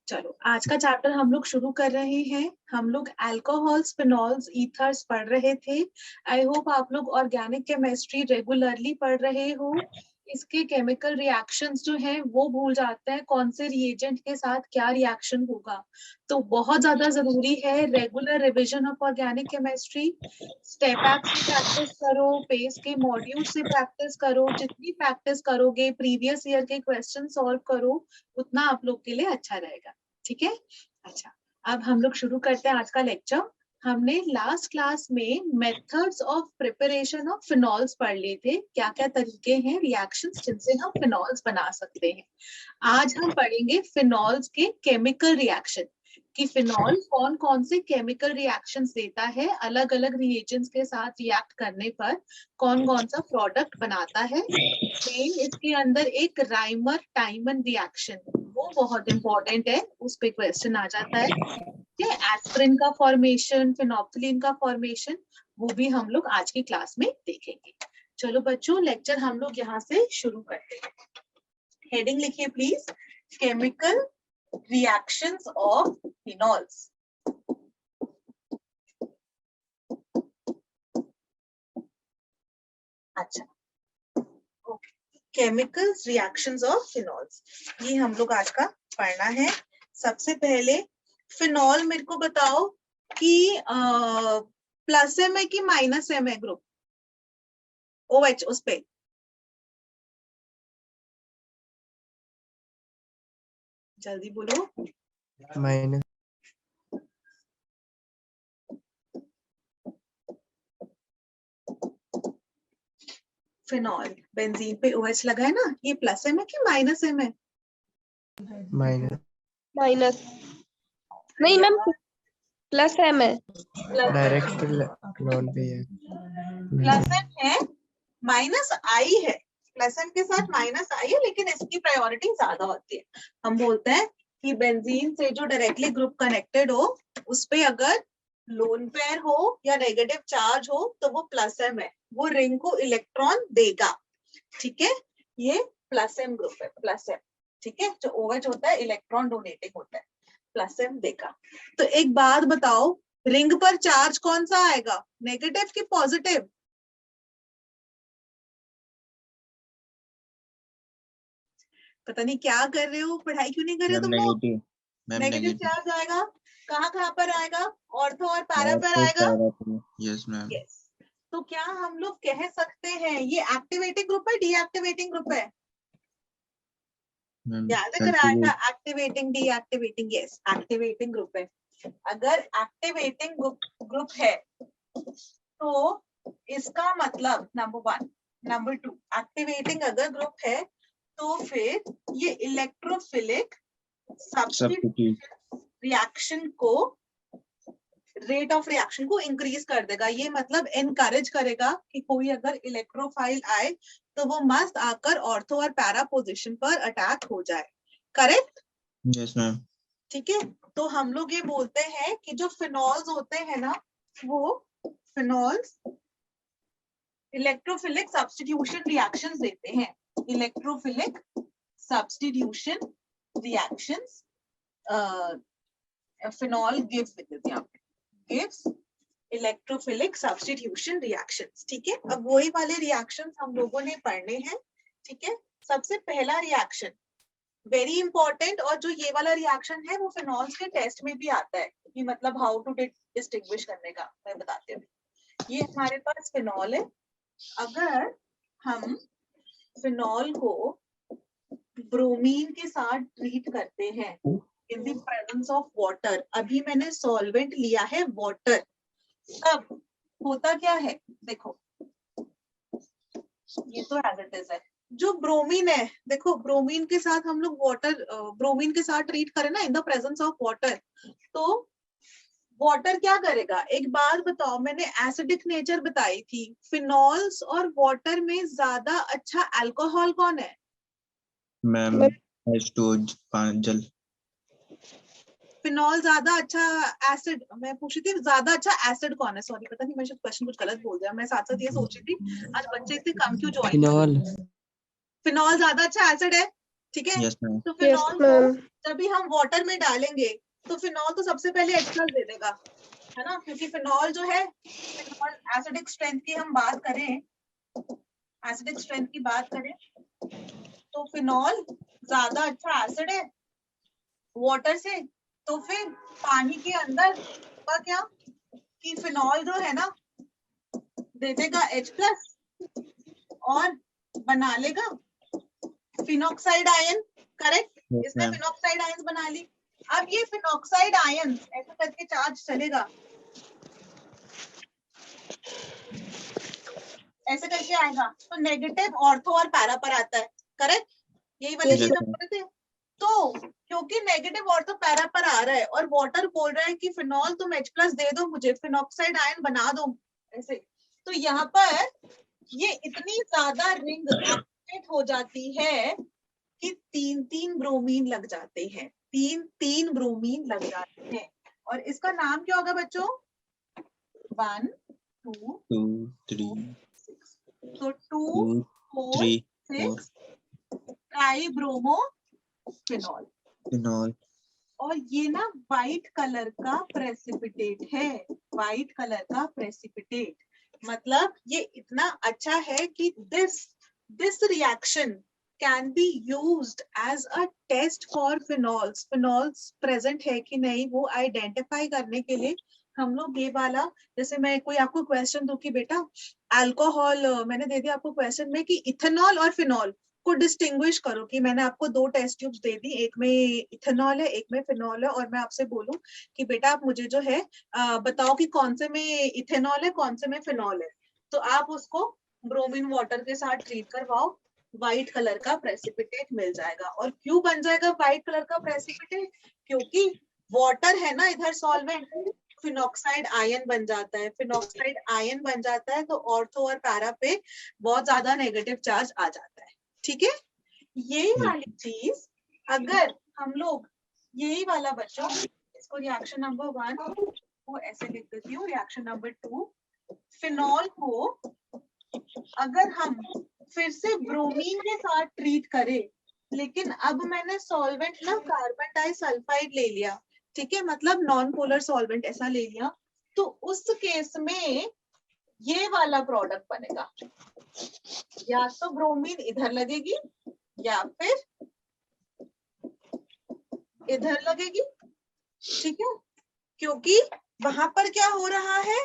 चलो आज का चैप्टर हम लोग शुरू कर रहे हैं। हम लोग अल्कोहल्स, फिनॉल्स, ईथर्स पढ़ रहे थे। आई होप आप लोग ऑर्गेनिक केमिस्ट्री रेगुलरली पढ़ रहे हो। इसके केमिकल रिएक्शंस जो हैं वो भूल जाते हैं, कौन से रिएजेंट के साथ क्या रिएक्शन होगा। तो बहुत ज्यादा जरूरी है regular revision of organic chemistry. Step app से प्रैक्टिस करो, पेस के मॉड्यूल से प्रैक्टिस करो। जितनी प्रैक्टिस करोगे, प्रीवियस ईयर के क्वेश्चन सॉल्व करो, उतना आप लोग के लिए अच्छा रहेगा। ठीक है। अच्छा, अब हम लोग शुरू करते हैं आज का लेक्चर। हमने लास्ट क्लास में methods of preparation of phenols पढ़ लिए थे, क्या क्या तरीके हैं रिएक्शंस जिनसे हम फिनॉल्स बना सकते हैं। आज हम पढ़ेंगे फिनॉल्स के केमिकल रिएक्शन, कि फिनॉल कौन कौन से केमिकल रिएक्शंस देता है, अलग अलग रिएजेंट्स के साथ रिएक्ट करने पर कौन कौन सा प्रोडक्ट बनाता है। मेन इसके अंदर एक राइमर टाइमन रिएक्शन, वो बहुत इंपॉर्टेंट है, उस पे क्वेश्चन आ जाता है। ये एस्पिरिन का फॉर्मेशन, फिनोप्थिलीन का फॉर्मेशन, वो भी हम लोग आज की क्लास में देखेंगे। चलो बच्चों, लेक्चर हम लोग यहाँ से शुरू करते हैं। हेडिंग लिखिए please, chemical reactions of phenols. अच्छा, okay, chemical reactions of phenols, ये हम लोग आज का पढ़ना है। सबसे पहले फिनॉल मेरे को बताओ कि प्लस एम है कि माइनस एम है ग्रुप OH, उस पे जल्दी बोलो। माइनस। फिनॉल बेंजीन पे OH लगा है ना, ये प्लस एम है कि माइनस एम है? माइनस। माइनस नहीं मैम, प्लस एम है। डायरेक्ट लोन पे है। प्लस एम है, माइनस आई है। प्लस एम के साथ माइनस आई है, लेकिन इसकी प्रायोरिटी ज्यादा होती है। हम बोलते हैं कि बेंजीन से जो डायरेक्टली ग्रुप कनेक्टेड हो, उस पे अगर लोन पेयर हो या नेगेटिव चार्ज हो तो वो प्लस एम है, वो रिंग को इलेक्ट्रॉन देगा। ठीक है, ये प्लस एम ग्रुप है, प्लस एम। ठीक है, जो OH होता है इलेक्ट्रॉन डोनेटिंग होता है, प्लस एम देगा। तो एक बात बताओ, रिंग पर चार्ज कौन सा आएगा, नेगेटिव की पॉजिटिव? पता नहीं क्या कर रहे हो, पढ़ाई क्यों नहीं कर रहे हो तुम लोग? नेगेटिव चार्ज आएगा। कहाँ कहाँ पर आएगा? ऑर्थो और पैरा पर आएगा। Yes ma'am. यस। तो क्या हम लोग कह सकते हैं ये एक्टिवेटिंग ग्रुप है, डीएक्टिवेटिंग ग्रुप है? याद कराएगा, activating deactivating. Yes, activating group है। अगर एक्टिवेटिंग ग्रुप है तो इसका मतलब नंबर 1, नंबर 2, एक्टिवेटिंग अगर ग्रुप है तो फिर ये इलेक्ट्रोफिलिक सब्स्टिट्यूशन रिएक्शन को, रेट ऑफ रिएक्शन को इंक्रीज कर देगा। ये मतलब एनकरेज करेगा कि कोई अगर इलेक्ट्रोफाइल आए तो वो मस्त आकर ऑर्थो और पैरा पोजीशन पर अटैक हो जाए। करेक्ट? Yes ma'am. ठीक है, तो हम लोग ये बोलते हैं कि जो फिनॉल्स होते हैं ना, वो फिनॉल्स इलेक्ट्रोफिलिक सब्स्टिट्यूशन रिएक्शंस देते हैं। Electrophilic substitution reactions phenol gives electrophilic substitution reactions. ठीक है, अब वही वाले रिएक्शंस हम लोगों ने पढ़ने हैं। ठीक है, सबसे पहला रिएक्शन वेरी इंपॉर्टेंट, और जो ये वाला रिएक्शन है वो फिनॉल्स के टेस्ट में भी आता है, कि मतलब हाउ टू डिस्टिंग्विश करने का मैं बताती हूँ। ये हमारे पास फिनॉल है। अगर हम फिनॉल को ब्रोमीन के साथ ट्रीट करते हैं in the presence of water, अभी मैंने सॉल्वेंट लिया है वाटर, तब होता क्या है, देखो ये तो एज इट इज है। जो ब्रोमीन है, देखो ब्रोमीन के साथ हम लोग वाटर, ब्रोमीन के साथ ट्रीट करें ना in the presence of water, तो वाटर क्या करेगा? एक बात बताओ, मैंने एसिडिक नेचर बताई थी, फिनॉल्स और वाटर में ज्यादा अच्छा अल्कोहल कौन है? मैम जल। फिनॉल ज्यादा अच्छा एसिड, मैं पूछी थी ज्यादा अच्छा एसिड कौन है? सॉरी, पता नहीं मैं शायद क्वेश्चन कुछ गलत बोल दिया। मैं साथ साथ ये सोच रही थी आज बच्चे इतने कम क्यों ज्वाइन। फिनॉल। फिनॉल ज्यादा अच्छा एसिड है। ठीक है। Yes ma'am. तो Yes, फिनॉल को ma'am. जब भी हम वाटर में डालेंगे तो फिनॉल तो सबसे पहले H+ दे देगा, है ना, क्योंकि फिनॉल जो है, फिनॉल एसिडिक स्ट्रेंथ की हम बात करें, एसिडिक स्ट्रेंथ की बात करें तो फिनॉल ज्यादा अच्छा एसिड है वाटर से। तो फिर पानी के अंदर होगा क्या कि फिनॉल जो है ना दे देगा H+ और बना लेगा फिनॉक्साइड आयन, करेक्ट। Yes, इसने ma'am. फिनॉक्साइड आयन बना ली। अब ये फिनॉक्साइड आयन ऐसा करके चार्ज चलेगा, ऐसे करके आएगा तो नेगेटिव ऑर्थो और पैरा पर आता है, करेक्ट। यही वाली Yes, चीज ma'am. हम बोल रहे थे। तो क्योंकि नेगेटिव ऑर्थो पैरा पर आ रहा है और वाटर बोल रहा है कि फिनॉल तुम H+ दे दो मुझे, फिनॉक्साइड आयन बना दो ऐसे, तो यहाँ पर ये इतनी ज्यादा रिंग एक्टिवेट हो जाती है कि 3-3 ब्रोमीन लग जाते हैं, 3-3 ब्रोमीन लग जाते हैं। और इसका नाम क्या होगा बच्चों? 1 2 2, 3, तो 2 2, 4 3, 4. 6 ट्राइब्रोमोफिनॉल। Phenol. और ये ना व्हाइट कलर का प्रेसिपिटेट है, व्हाइट कलर का प्रेसिपिटेट। मतलब ये इतना अच्छा है कि this reaction can be used as a test for phenols. Phenols present है कि नहीं वो आइडेंटिफाई करने के लिए हम लोग ये वाला, जैसे मैं कोई आपको क्वेश्चन दूं कि बेटा अल्कोहल, मैंने दे दिया आपको क्वेश्चन में कि इथेनॉल और फिनॉल को डिस्टिंग्विश करो, कि मैंने आपको 2 टेस्ट ट्यूब्स दे दी, एक में इथेनॉल है एक में फिनॉल है, और मैं आपसे बोलूं कि बेटा आप मुझे जो है बताओ कि कौन से में इथेनॉल है कौन से में फिनॉल है, तो आप उसको ब्रोमीन वाटर के साथ ट्रीट करवाओ, व्हाइट कलर का प्रेसिपिटेट मिल जाएगा। और क्यों बन जाएगा व्हाइट कलर का प्रेसिपिटेट? क्योंकि वाटर है ना इधर सॉल्वेंट, फिनॉक्साइड आयन बन जाता है, फिनॉक्साइड आयन बन जाता है तो ऑर्थो और पैरा पे बहुत ज्यादा नेगेटिव चार्ज आ जाता है, ठीक है। यही वाली चीज अगर हम लोग, यही वाला बच्चों, इसको रिएक्शन नंबर 1 को ऐसे लिख देती हूँ, रिएक्शन नंबर 2, फिनॉल को अगर हम फिर से ब्रोमीन के साथ ट्रीट करें, लेकिन अब मैंने सॉल्वेंट ना कार्बन डाइसल्फाइड ले लिया, ठीक है, मतलब नॉन पोलर सॉल्वेंट ऐसा ले लिया, तो उस केस में ये वाला प्रोडक्ट बनेगा, या तो ब्रोमीन इधर लगेगी या फिर इधर लगेगी, ठीक है, क्योंकि वहां पर क्या हो रहा है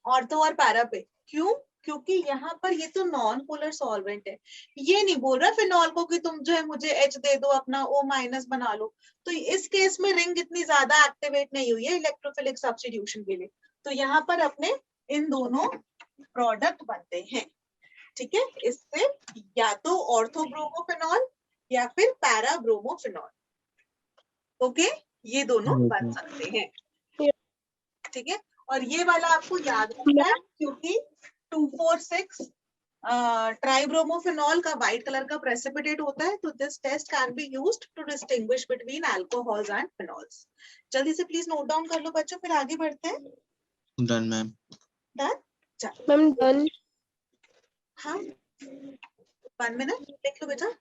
ऑर्थो और पैरा पे, क्यों? क्योंकि यहाँ पर ये तो नॉन पोलर सॉल्वेंट है, ये नहीं बोल रहा फिनॉल को कि तुम जो है मुझे H दे दो अपना O- बना लो, तो इस केस में रिंग इतनी ज्यादा एक्टिवेट नहीं हुई है इलेक्ट्रोफिलिक सब्स्टिट्यूशन के लिए, तो यहाँ पर अपने इन दोनों प्रोडक्ट बनते हैं, ठीक है, इससे या तो ऑर्थोब्रोमोफिनॉल या फिर पैराब्रोमोफिनॉल, ओके, ये दोनों बन सकते हैं, ठीक है। और ये वाला आपको याद रखना है क्योंकि 2,4,6 ट्राइब्रोमोफिनॉल का व्हाइट कलर का प्रेसिपिटेट होता है, तो this test can be used to distinguish between alcohols and phenols. जल्दी से प्लीज नोट डाउन कर लो बच्चों, फिर आगे बढ़ते हैं। Done, ma'am. Done? Ma'am, done. हाँ 1 मिनट देख लो बेटा।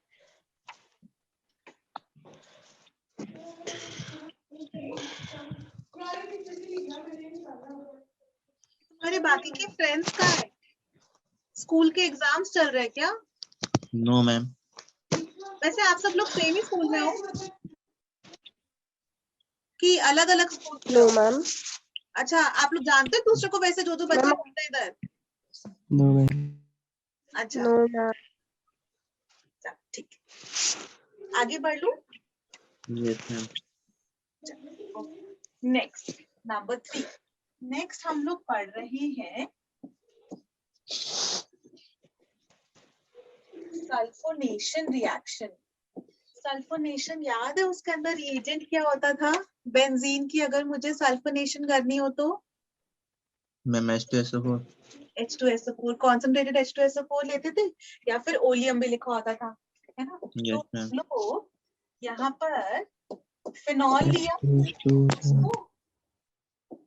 तुम्हारे बाकी के फ्रेंड्स का है, स्कूल के एग्जाम्स चल रहे हैं क्या? No, ma'am. वैसे आप सब लोग सेम ही स्कूल में हो कि अलग अलग स्कूल में No, हो? ma'am. अच्छा, आप लोग जानते हैं दूसरे को वैसे जो बच्चे Ma'am. पढ़ते हैं इधर? No, ma'am. अच्छा No, ma'am. ठीक है, आगे बढ़ लूं। Yes, ma'am. Next number 3, next हम लोग पढ़ रहे हैं सल्फोनेशन रिएक्शन। सल्फोनेशन याद है उसके अंदर रिएजेंट क्या होता था? बेंजीन की अगर मुझे सल्फोनेशन करनी हो तो Ma'am, H2SO4. H2SO4, concentrated H2SO4 लेते थे या फिर ओलियम भी लिखा होता था, है ना। Yes, तो ma'am. लोग यहाँ पर फिनॉल लिया, H2SO4.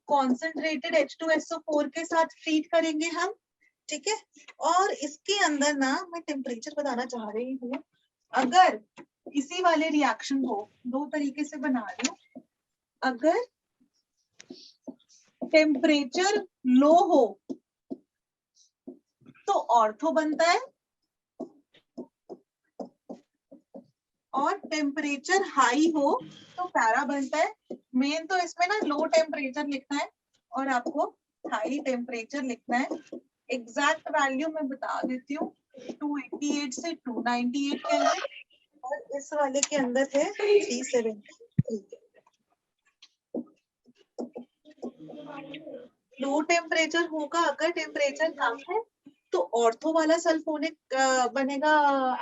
कॉन्सेंट्रेटेड H2SO4 के साथ ट्रीट करेंगे हम, ठीक है। और इसके अंदर ना मैं टेम्परेचर बताना चाह रही हूँ, अगर इसी वाले रिएक्शन को दो तरीके से बना रही हूँ। अगर टेम्परेचर लो हो तो ऑर्थो बनता है, और टेम्परेचर हाई हो तो पैरा बनता है। मेन तो इसमें ना लो टेम्परेचर लिखना है और आपको हाई टेम्परेचर लिखना है। एग्जैक्ट वैल्यू मैं बता देती हूँ, 288 से 298 के अंदर, और इस वाले के अंदर है 373। लो टेम्परेचर होगा, अगर टेम्परेचर कम है तो ऑर्थो वाला सल्फोनिक बनेगा,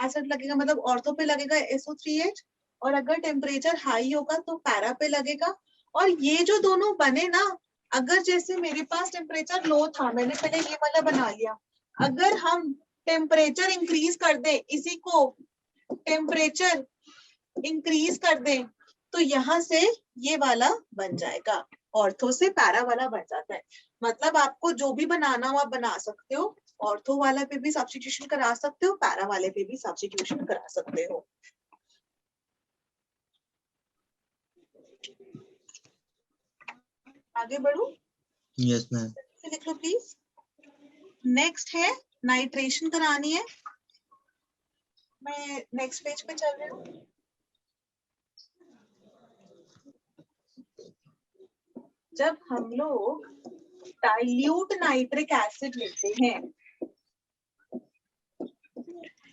एसिड लगेगा, मतलब ऑर्थो पे लगेगा SO3H, और अगर टेम्परेचर हाई होगा तो पैरा पे लगेगा। और ये जो दोनों बने ना, अगर जैसे मेरे पास टेम्परेचर लो था, मैंने पहले ये वाला बना लिया, अगर हम टेम्परेचर इंक्रीज कर दे, इसी को टेम्परेचर इंक्रीज कर दे, तो यहाँ से ये वाला बन जाएगा, ऑर्थो से पैरा वाला बन जाता है। मतलब आपको जो भी बनाना हो आप बना सकते हो, ऑर्थो वाले पे भी सब्स्टिट्यूशन करा सकते हो, पैरा वाले पे भी सब्स्टिट्यूशन करा सकते हो। आगे बढ़ू? Yes ma'am. लिख लो प्लीज। नेक्स्ट है नाइट्रेशन करानी है। मैं नेक्स्ट पेज पे चल रही हूँ। जब हम लोग डाइल्यूट नाइट्रिक एसिड लेते हैं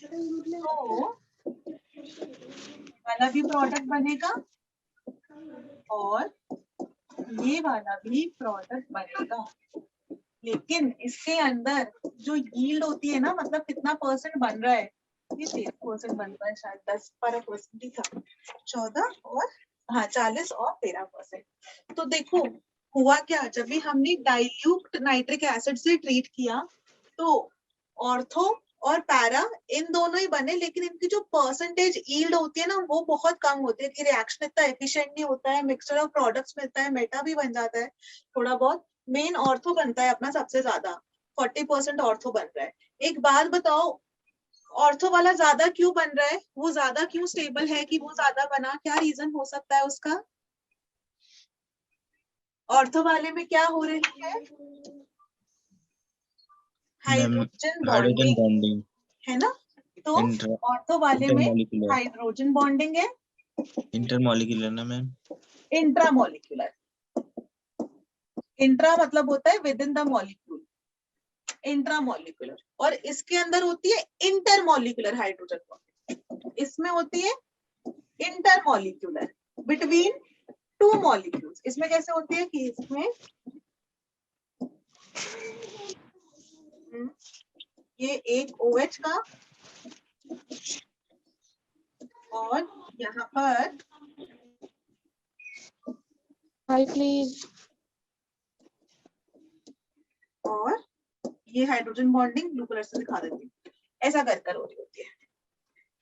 तो वाला भी प्रोडक्ट बनेगा और ये वाला भी प्रोडक्ट बनेगा, लेकिन इसके अंदर जो यील्ड होती है ना, मतलब कितना परसेंट बन रहा है, ये 13% बन रहा है, शायद 10-12% ही था, 14 और हाँ 40 और 13%। तो देखो हुआ क्या, जब भी हमने डाइल्यूट नाइट्रिक एसिड से ट्रीट किया तो ऑर्थो और पैरा इन दोनों ही बने, लेकिन इनकी जो परसेंटेज यील्ड होती है ना वो बहुत कम होती है, कि रिएक्शन इतना एफिशिएंट नहीं होता है, मिक्सचर ऑफ प्रोडक्ट्स मिलता है, मेटा भी बन जाता है थोड़ा बहुत। मेन ऑर्थो बनता है अपना सबसे ज्यादा, 40% ऑर्थो बन रहा है। एक बात बताओ, ऑर्थो वाला ज्यादा क्यों बन रहा है, वो ज्यादा क्यों स्टेबल है कि वो ज्यादा बना, क्या रीजन हो सकता है उसका? ऑर्थो वाले में क्या हो रही है? हाइड्रोजन हाइड्रोजन बॉन्डिंग बॉन्डिंग है ना, तो ऑर्थो वाले में इंटरमॉलिक्यूलर हाइड्रोजन बॉन्डिंग है, इंटरमॉलिक्यूलर ना मैम। इंट्रामॉलिक्यूलर, इंट्रा मतलब होता है with in the molecule, intramolecular, और इसके अंदर होती है इंटरमॉलिक्यूलर हाइड्रोजन बॉन्डिंग, इसमें होती है इंटरमॉलिक्यूलर बिटवीन टू मॉलिक्यूल्स। इसमें कैसे होती है कि इसमें ये एक OH का और यहाँ पर हाय प्लीज, और ये हाइड्रोजन बॉन्डिंग ब्लू कलर से दिखा देती हूँ, ऐसा कर हो रही होती है,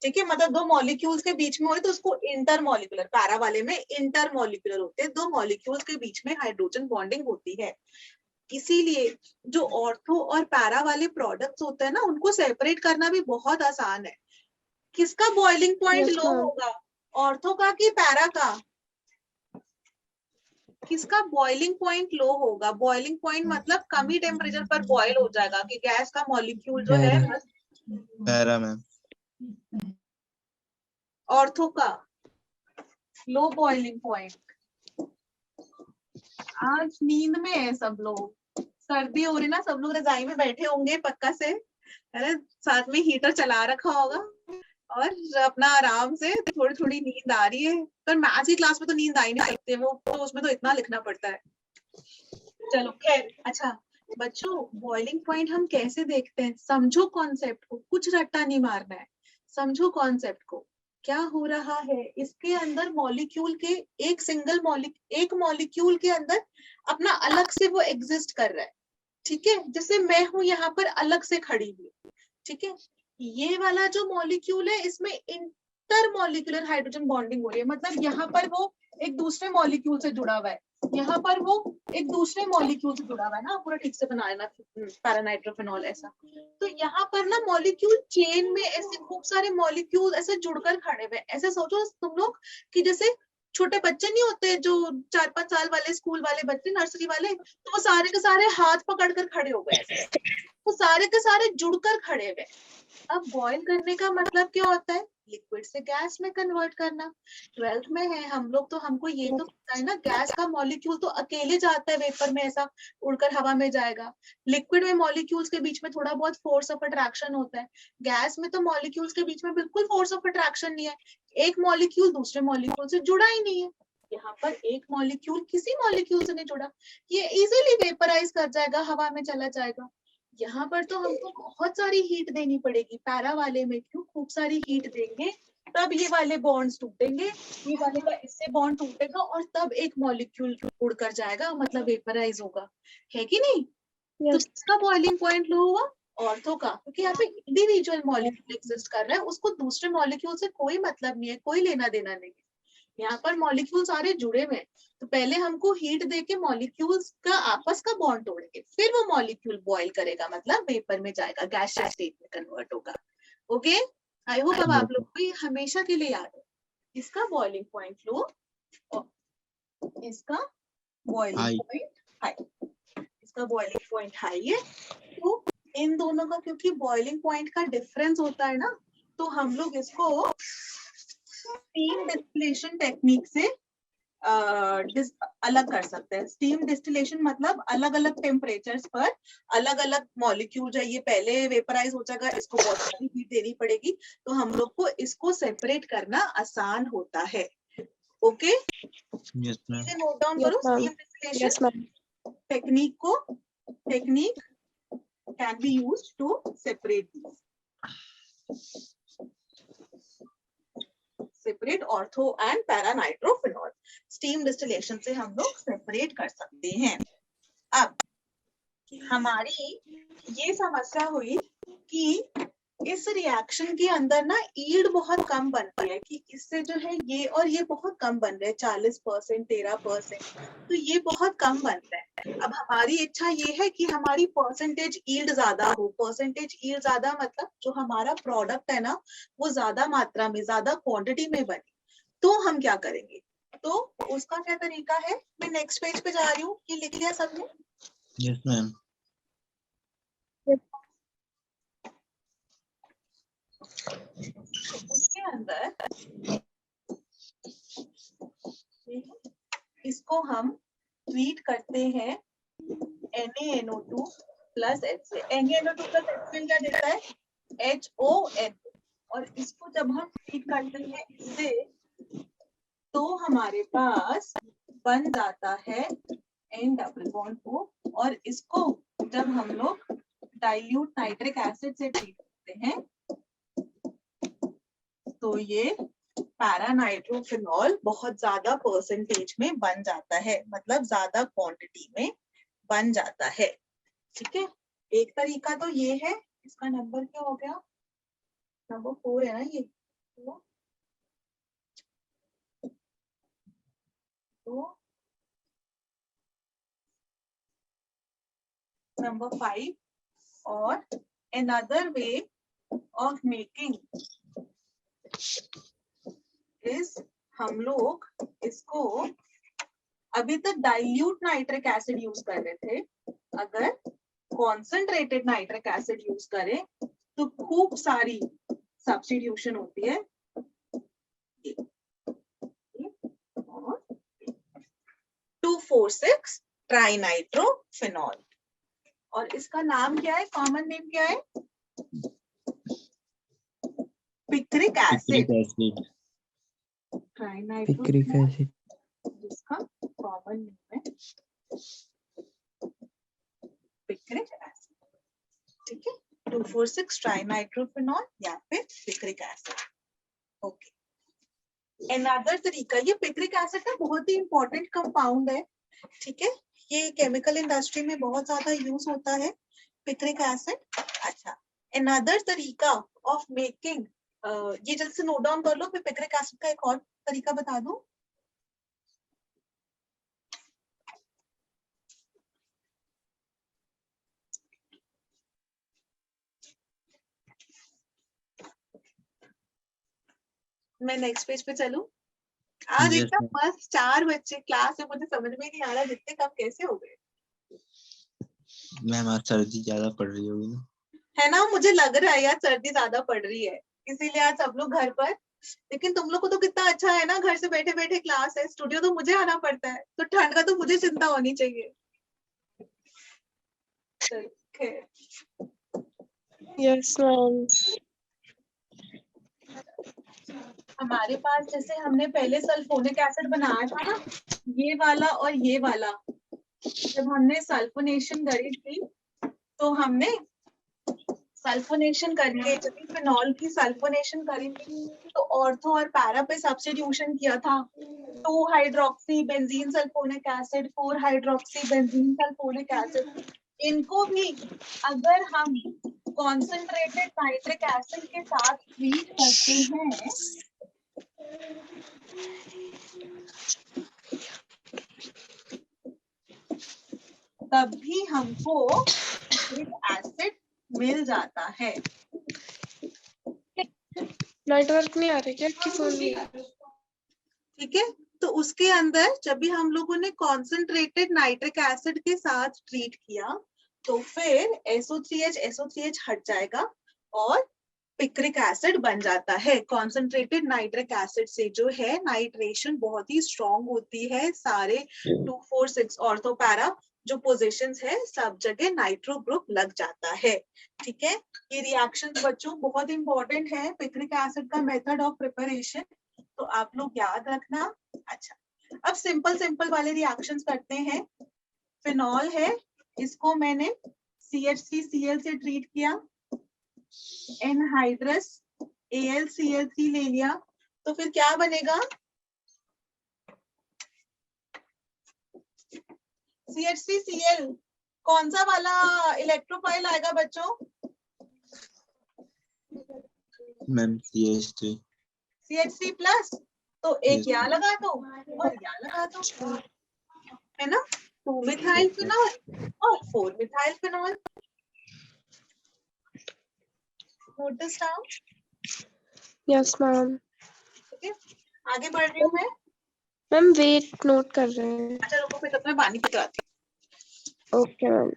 ठीक है, मतलब दो मॉलिक्यूल्स के बीच में हो रही तो उसको इंटरमॉलिक्यूलर, पैरा वाले में इंटरमॉलिक्यूलर होते हैं, दो मॉलिक्यूल्स के बीच में हाइड्रोजन बॉन्डिंग होती है। इसीलिए जो ऑर्थो और पैरा वाले प्रोडक्ट्स होते हैं ना, उनको सेपरेट करना भी बहुत आसान है। किसका बॉइलिंग पॉइंट लो होगा, ऑर्थो का कि पैरा का? किसका बॉइलिंग पॉइंट लो होगा? बॉइलिंग पॉइंट मतलब कम ही टेम्परेचर पर बॉयल हो जाएगा, कि गैस का मॉलिक्यूल जो है पैरा मैम। ऑर्थो का लो बॉइलिंग पॉइंट। आज नींद में है सब लोग, सर्दी हो रही ना, सब लोग रजाई में बैठे होंगे पक्का से, अरे साथ में हीटर चला रखा होगा और अपना आराम से थोड़ी थोड़ी नींद आ रही है। पर मैथ्स की क्लास में तो नींद आ ही नहीं सकती है, वो तो उसमें तो इतना लिखना पड़ता है। चलो खैर, अच्छा बच्चों बॉइलिंग पॉइंट हम कैसे देखते हैं, समझो कॉन्सेप्ट को, कुछ रट्टा नहीं मारना है, समझो कॉन्सेप्ट को। क्या हो रहा है, इसके अंदर मॉलिक्यूल के एक मॉलिक्यूल के अंदर अपना अलग से वो एग्जिस्ट कर रहा है, ठीक है, जैसे मैं हूं यहाँ पर अलग से खड़ी हुई, ठीक है। ये वाला जो मॉलिक्यूल है इसमें इंटरमॉलिक्यूलर हाइड्रोजन बॉन्डिंग हो रही है, मतलब यहाँ पर वो एक दूसरे मॉलिक्यूल से जुड़ा हुआ है, यहाँ पर वो एक दूसरे मॉलिक्यूल से जुड़ा हुआ है ना, पूरा ठीक से बनाना पैरानाइट्रोफेनॉल ऐसा। तो यहाँ पर ना मॉलिक्यूल चेन में ऐसे खूब सारे मॉलिक्यूल ऐसे जुड़कर खड़े हुए, ऐसे सोचो तुम लोग कि जैसे छोटे बच्चे नहीं होते जो 4-5 साल वाले स्कूल वाले बच्चे, नर्सरी वाले, तो वो सारे के सारे हाथ पकड़ कर खड़े हो गए ऐसे, वो सारे के सारे जुड़कर खड़े हुए। अब बॉईल करने का मतलब क्या होता है? लिक्विड से गैस में कन्वर्ट करना। 12th में है हम लोग तो हमको ये तो पता है ना, गैस का मॉलिक्यूल तो अकेले जाता है वेपर में, ऐसा उड़कर हवा में जाएगा। लिक्विड में मॉलिक्यूल्स के बीच में थोड़ा बहुत फोर्स ऑफ अट्रैक्शन होता है, गैस में तो मॉलिक्यूल्स के बीच में बिल्कुल फोर्स ऑफ अट्रैक्शन नहीं है, एक मॉलिक्यूल दूसरे मॉलिक्यूल से जुड़ा ही नहीं है। यहाँ पर एक मॉलिक्यूल किसी मॉलिक्यूल से नहीं जुड़ा, ये इजीली वेपराइज कर जाएगा, हवा में चला जाएगा। यहाँ पर तो हमको बहुत सारी हीट देनी पड़ेगी, पैरा वाले में क्यों खूब सारी हीट देंगे, तब ये वाले बॉन्ड्स टूटेंगे, ये वाले का इससे बॉन्ड टूटेगा और तब एक मॉलिक्यूल उड़कर जाएगा, मतलब वेपराइज होगा, है कि नहीं? तो किसका बॉइलिंग पॉइंट लो हुआ? ऑर्थो का, क्योंकि यहाँ पे इंडिविजुअल मॉलिक्यूल एग्जिस्ट कर रहा है, उसको दूसरे मॉलिक्यूल से कोई मतलब नहीं है, कोई लेना देना नहीं है। यहाँ पर मॉलिक्यूल सारे जुड़े हुए हैं, तो पहले हमको हीट देके मॉलिक्यूल्स का आपस का बॉन्ड तोड़ेंगे, फिर वो मॉलिक्यूल बॉईल करेगा, मतलब वेपर में जाएगा, गैसियस स्टेट में कन्वर्ट होगा। ओके, आई होप अब आप लोग को ये हमेशा के लिए याद है। इसका बॉइलिंग पॉइंट लो, इसका बॉइलिंग पॉइंट हाई, इसका बॉइलिंग पॉइंट हाई है। तो इन दोनों का क्योंकि बॉइलिंग पॉइंट का डिफरेंस होता है ना, तो हम लोग इसको स्टीम डिस्टिलेशन टेक्निक से अलग कर सकते हैं। स्टीम डिस्टिलेशन मतलब अलग अलग टेम्परेचर्स पर अलग अलग मॉलिक्यूल जो ये पहले वेपराइज हो जाएगा, इसको बहुत सारी हीट देनी पड़ेगी, तो हम लोग को इसको सेपरेट करना आसान होता है। ओके, इसे नोट डाउन करो। स्टीम डिस्टिलेशन टेक्निक को, technique can be used to separate separate ortho and paranitrophenol. Steam distillation से हम लोग सेपरेट कर सकते हैं। अब हमारी ये समस्या हुई कि इस रिएक्शन के अंदर ना यील्ड बहुत कम बनती है, कि इससे जो है ये और ये बहुत कम बन रहे हैं, 40%, 13%, तो ये बहुत कम बन रहा है। अब हमारी इच्छा ये है कि हमारी परसेंटेज यील्ड ज्यादा हो। परसेंटेज यील्ड ज्यादा मतलब जो हमारा प्रोडक्ट है ना, वो ज्यादा मात्रा में, ज्यादा क्वांटिटी में बने। तो हम क्या करेंगे? तो उसका क्या तरीका है? मैं नेक्स्ट पेज पे जा रही हूँ, ये लिख लिया सबने? Yes ma'am. उसके अंदर इसको हम ट्रीट करते हैं NaNO2 plus HCl। NaNO2 plus HCl क्या देता है? HON। और इसको जब हम ट्रीट करते हैं इससे, तो हमारे पास बन जाता है N डबल बॉन्ड O, और इसको जब हम लोग डाइल्यूट नाइट्रिक एसिड से ट्रीट करते हैं, तो ये पैरानाइट्रोफेनॉल बहुत ज्यादा परसेंटेज में बन जाता है, मतलब ज्यादा क्वांटिटी में बन जाता है। ठीक है, एक तरीका तो ये है। इसका नंबर क्या हो गया? नंबर 4 है ना ये। तो नंबर 5, और another way of making is, हम लोग इसको अभी तक डाइल्यूट नाइट्रिक एसिड यूज कर रहे थे, अगर कॉन्सेंट्रेटेड नाइट्रिक एसिड यूज करें तो खूब सारी सब्स्टिट्यूशन होती है। 2,4,6 ट्राइनाइट्रोफेनॉल। और इसका नाम क्या है? कॉमन नेम क्या है? Picric acid. पिक्रिक एसिड, जिसका कॉमन नेम है पिक्रिक एसिड। ठीक है, 2,4,6 ट्राइनाइट्रोफेनॉल या फिर पिक्रिक एसिड। ओके, अनदर तरीका, ये पिक्रिक एसिड ना बहुत ही इंपॉर्टेंट कंपाउंड है। ठीक है, ये केमिकल इंडस्ट्री में बहुत ज्यादा यूज होता है पिक्रिक एसिड। अच्छा, अनदर तरीका ऑफ मेकिंग, ये जल्द से नोट डाउन कर लो, फिर पिक्रिक एसिड का एक और तरीका बता दूं। मैं नेक्स्ट पेज पे चलूं? आज Yes, एकदम ma'am. मस्त 4 बच्चे क्लास में, मुझे समझ में नहीं आ रहा जितने कम कैसे हो गए, मैम आज सर्दी ज्यादा पड़ रही होगी ना? है ना? मुझे लग रहा है यार सर्दी ज्यादा पड़ रही है, इसीलिए आज सब लोग घर पर। लेकिन तुम लोग को तो कितना अच्छा है ना, घर से बैठे बैठे क्लास है, स्टूडियो तो मुझे आना पड़ता है, तो ठंड का तो मुझे चिंता होनी चाहिए। चलो, खैर। Yes, ma'am. हमारे पास जैसे हमने पहले सल्फोनिक एसिड बनाया था ना, ये वाला और ये वाला, जब हमने सल्फोनेशन करी थी, तो हमने सल्फोनेशन करके, जब फिनॉल की सल्फोनेशन करी थी, तो ऑर्थो और पैरा पे सब्स्टिट्यूशन किया था। 2 hydroxy benzene sulphonic acid, 4 hydroxy benzene sulphonic acid, इनको भी अगर हम कॉन्सेंट्रेटेड नाइट्रिक एसिड के साथ ट्रीट करते हैं, तब भी हमको नाइट्रिक एसिड मिल जाता है। नेटवर्क नहीं आ रही क्या आपकी फोन में? ठीक है, तो उसके अंदर जब भी हम लोगों ने कॉन्सेंट्रेटेड नाइट्रिक एसिड के साथ ट्रीट किया, तो फिर SO3H हट जाएगा और पिक्रिक एसिड बन जाता है। कॉन्सेंट्रेटेड नाइट्रिक एसिड से जो है नाइट्रेशन बहुत ही स्ट्रॉन्ग होती है, सारे 2, 4, 6 ऑर्थो पैरा जो पोजीशंस है सब जगह नाइट्रो ग्रुप लग जाता है। ठीक है, ये रिएक्शन बच्चों बहुत इंपॉर्टेंट है, पिक्रिक एसिड का मेथड ऑफ प्रिपरेशन, तो आप लोग याद रखना। अच्छा, अब सिंपल वाले रिएक्शंस करते हैं। फिनॉल है, इसको मैंने CH3Cl से ट्रीट किया, एनहाइड्रस AlCl3 ले लिया, तो फिर क्या बनेगा? CH3Cl कौन सा वाला इलेक्ट्रोफाइल आएगा बच्चों? Ma'am CH3. CH3 प्लस, तो एक Yes, यहाँ ma'am. लगा दो और यहाँ लगा दो, है ना? 2 मिथाइल फिनॉल और 4 methyl phenol. Note this down. Yes, ma'am. ठीक है, आगे बढ़ रही हूँ मैं। मैम वेट नोट कर रहे हैं। अच्छा रुको, फिर तब मैं पानी पी के आती हूँ। Okay ma'am.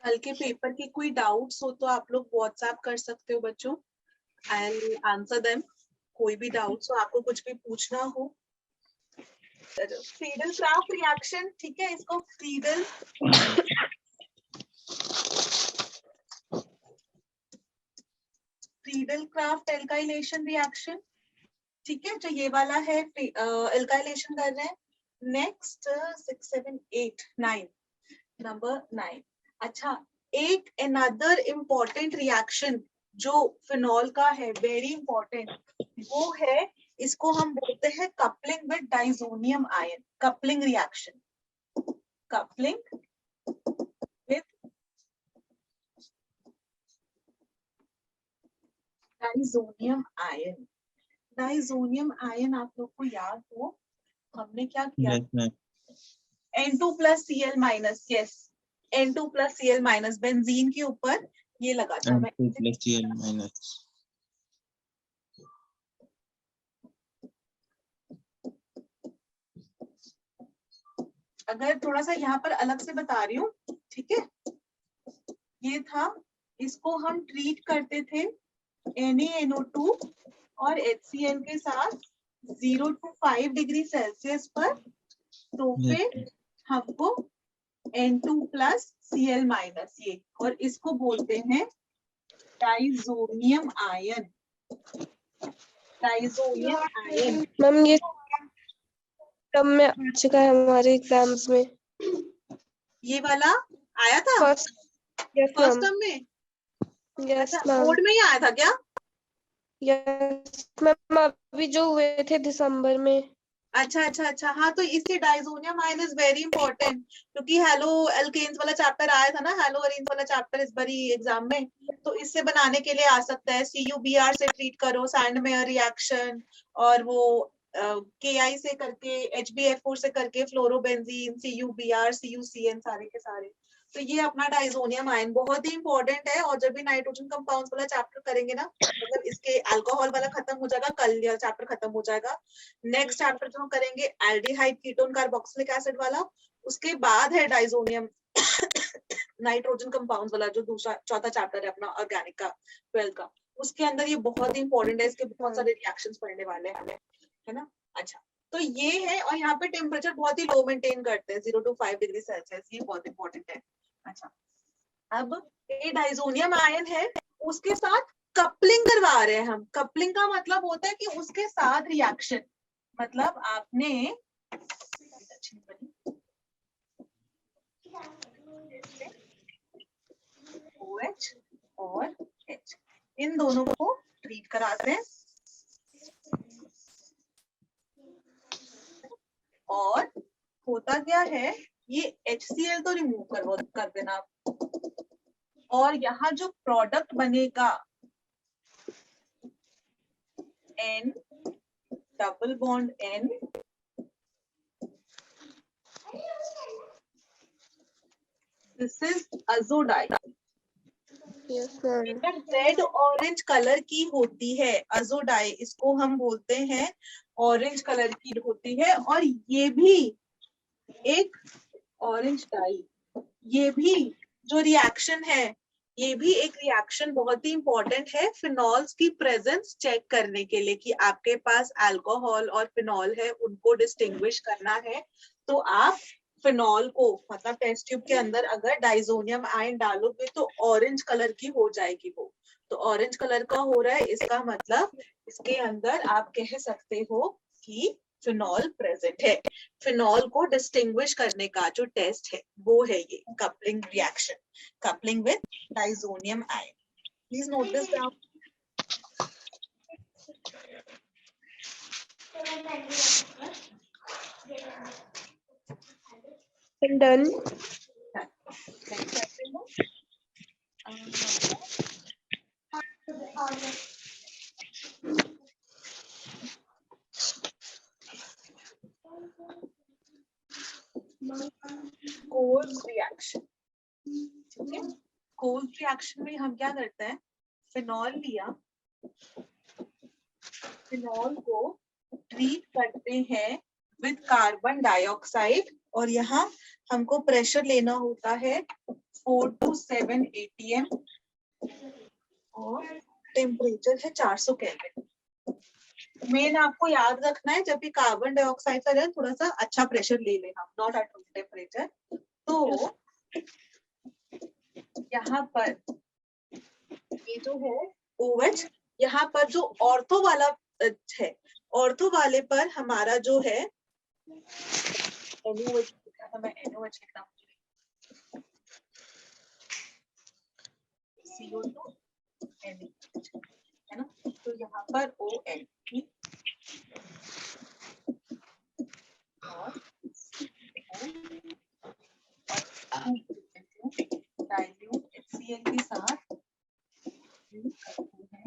कल के पेपर के कोई डाउट्स हो तो आप लोग व्हाट्सएप कर सकते हो बच्चों, आई विल आंसर देम। कोई भी डाउट्स हो, आपको कुछ भी पूछना हो। फ्रीडल क्राफ्ट रिएक्शन, ठीक है, इसको फ्रीडल क्राफ्ट एल्काइलेशन रिएक्शन, ठीक है, जो ये वाला है एल्काइलेशन कर रहे हैं। Next 6, 7, 8, 9, number 9। अच्छा, एक अनदर इम्पोर्टेंट रिएक्शन जो फिनॉल का है, वेरी इंपॉर्टेंट, वो है, इसको हम बोलते हैं coupling with diazonium ion, coupling reaction, coupling with diazonium ion. Diazonium ion आप लोग को याद हो, हमने क्या किया? Yes, ma'am. N2 plus Cl minus, yes, N2 plus Cl minus benzene के ऊपर ये लगा था। And मैं 2 plus Cl minus. अगर थोड़ा सा यहाँ पर अलग से बता रही हूँ, ठीक है, ये था, इसको हम ट्रीट करते थे NaNO2 और HCl के साथ 0 to 5 डिग्री सेल्सियस पर, तो Yes, फिर हमको N2 plus Cl minus ये, और इसको बोलते हैं diazonium ion, diazonium ion. Ma'am ये टर्म में आ चुका है हमारे एग्जाम्स में। ये वाला आया था first. Yes first ma'am. Term में? यस अच्छा, मैम। बोर्ड में ही आया था क्या? यस मैम, अभी जो हुए थे दिसंबर में। अच्छा, हाँ, तो इससे diazonium ion is very important, क्योंकि हेलो एल्केन्स वाला चैप्टर आया था ना, हेलो एरीन्स वाला चैप्टर इस बारी एग्जाम में, तो इससे बनाने के लिए आ सकता है। CuBr से ट्रीट करो, सैंडमेयर रिएक्शन, और वो KI से करके, HbF4 से करके फ्लोरोबेंजीन, CuBr, CuCN, सारे के सारे। तो ये अपना डाइजोनियम आयन बहुत ही इंपॉर्टेंट है। और जब भी नाइट्रोजन कंपाउंड्स वाला चैप्टर करेंगे ना, मतलब इसके अल्कोहल वाला खत्म हो जाएगा, कल यह चैप्टर खत्म हो जाएगा। नेक्स्ट चैप्टर जो हम करेंगे एल्डिहाइड कीटोन कार्बोक्सिलिक एसिड वाला, उसके बाद है डाइजोनियम नाइट्रोजन कंपाउंड्स वाला, जो दूसरा चौथा चैप्टर है अपना ऑर्गेनिक का 12th का। उसके अंदर ये बहुत ही इंपॉर्टेंट है, इसके बहुत सारे रिएक्शंस पढ़ने वाले हैं, है ना। अच्छा, तो ये है, और यहाँ पे टेम्परेचर बहुत ही लो मेंटेन करते हैं, 0 to 5 डिग्री सेल्सियस, ये बहुत इंपॉर्टेंट है। अच्छा, अब ये डाइजोनियम आयन है, उसके साथ कपलिंग करवा रहे हैं हम। कपलिंग का मतलब होता है कि उसके साथ रिएक्शन, मतलब आपने OH और H, इन दोनों को ट्रीट कराते हैं, और होता क्या है, ये HCl तो रिमूव कर देना आप, और यहाँ जो प्रोडक्ट बनेगा N double bond N, this is azo dye. Yes ma'am. Red orange colour की होती है अजोडाई, इसको हम बोलते हैं ऑरेंज कलर की होती है। और ये भी एक ऑरेंज डाई, ये भी जो रिएक्शन है, ये भी एक रिएक्शन बहुत ही इंपॉर्टेंट है फिनॉल्स की प्रेजेंस चेक करने के लिए, कि आपके पास अल्कोहल और फिनॉल है, उनको डिस्टिंग्विश करना है। तो आप फिनॉल को, मतलब टेस्ट ट्यूब के अंदर अगर डाइजोनियम आयन डालोगे तो ऑरेंज कलर की हो जाएगी वो। तो ऑरेंज कलर का हो रहा है, इसका मतलब इसके अंदर आप कह सकते हो कि फिनॉल प्रेजेंट है। फिनॉल को डिस्टिंग्विश करने का जो टेस्ट है वो है ये coupling reaction, coupling with diazonium ion. Please note this down. Done. Kolbe's reaction, ठीक है। कोल्स रिएक्शन में हम क्या करते हैं, फिनॉल लिया, फिनॉल को ट्रीट करते हैं विद कार्बन डाइऑक्साइड, और यहाँ हमको प्रेशर लेना होता है 4 to 7 atm, और टेम्परेचर है 400 केल्विन। मेन आपको याद रखना है, जब भी कार्बन डाइऑक्साइड का थोड़ा सा अच्छा प्रेशर ले लेना, नॉट एट रूम टेम्परेचर। तो यहाँ पर ये जो है OH, यहाँ पर जो ऑर्थो वाला है, ऑर्थो वाले पर हमारा जो है NOH लिखा था, मैं NOH लिखना CO2 NH, है ना। तो यहाँ पर ON और डाइल्यूट HCl के साथ करते हैं।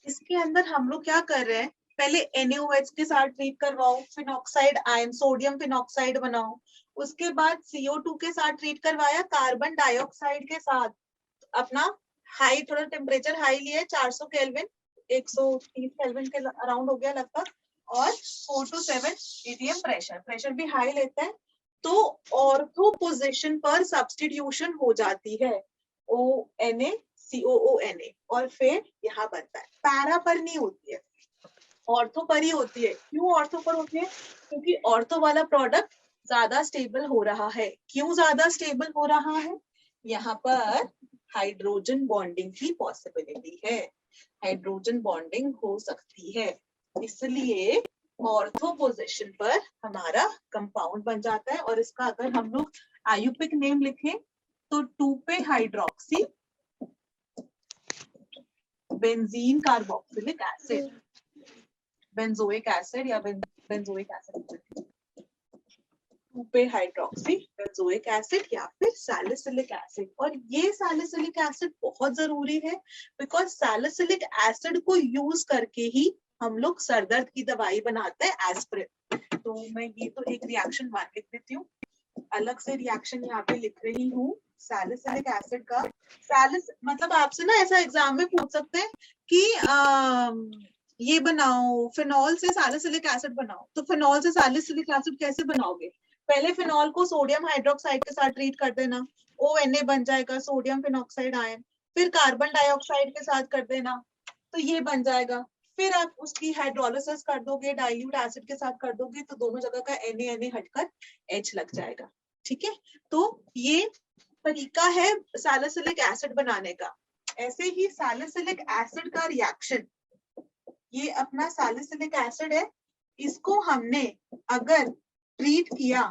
इसके अंदर हम लोग क्या कर रहे हैं, पहले NaOH के साथ ट्रीट करवाओ, फिनॉक्साइड आयन, सोडियम फिनॉक्साइड बनाओ। उसके बाद CO2 के साथ ट्रीट करवाया, कार्बन डाइऑक्साइड के साथ अपना हाई, थोड़ा टेम्परेचर हाई लिया, 400 केल्विन, 130 केल्विन के अराउंड हो गया लगभग, और 4 to 7 atm प्रेशर भी हाई लेता है। तो ऑर्थो पोजीशन पर सब्स्टिट्यूशन हो जाती है, ONa COONA, और फिर यहाँ बनता है, पैरा पर नहीं होती है, ऑर्थो पर ही होती है। क्यों ऑर्थो पर होती है? क्योंकि ऑर्थो वाला प्रोडक्ट ज्यादा स्टेबल हो रहा है। क्यों ज्यादा स्टेबल हो रहा है? यहाँ पर हाइड्रोजन बॉन्डिंग की पॉसिबिलिटी है, हाइड्रोजन बॉन्डिंग हो सकती है, इसलिए ऑर्थो पोजीशन पर हमारा कंपाउंड बन जाता है। और इसका अगर हम लोग आयुपिक नेम लिखें तो 2 पे hydroxy benzene carboxylic acid, benzoic acid या बेंजोइक एसिड, 2 पे हाइड्रोक्सी बेंजोइक एसिड या फिर सैलिसिलिक एसिड। और ये सैलिसिलिक एसिड बहुत जरूरी है बिकॉज सैलिसिलिक एसिड को यूज करके ही हम लोग सरदर्द की दवाई बनाते हैं एस्पिरिन। तो मैं ये तो एक रिएक्शन 1 लिख देती हूँ, अलग से रिएक्शन यहाँ पे लिख रही हूँ सैलिसिलिक एसिड का। मतलब आपसे ना ऐसा एग्जाम में पूछ सकते हैं कि ये बनाओ फिनॉल से सैलिसिलिक एसिड बनाओ, तो फिनॉल से सैलिसिलिक एसिड कैसे बनाओगे? पहले फिनॉल को सोडियम हाइड्रोक्साइड के साथ ट्रीट कर देना, ONA बन जाएगा, सोडियम फिनॉक्साइड आयन, फिर कार्बन डाइऑक्साइड के साथ कर देना तो ये बन जाएगा, फिर आप उसकी हाइड्रोलिसिस कर दोगे, डाइल्यूट एसिड के साथ कर दोगे तो दोनों जगह का Na हटकर H लग जाएगा। ठीक है, तो ये तरीका है सैलिसिलिक एसिड बनाने का। ऐसे ही सैलिसिलिक एसिड का रिएक्शन, ये अपना सैलिसिलिक एसिड है, इसको हमने अगर ट्रीट किया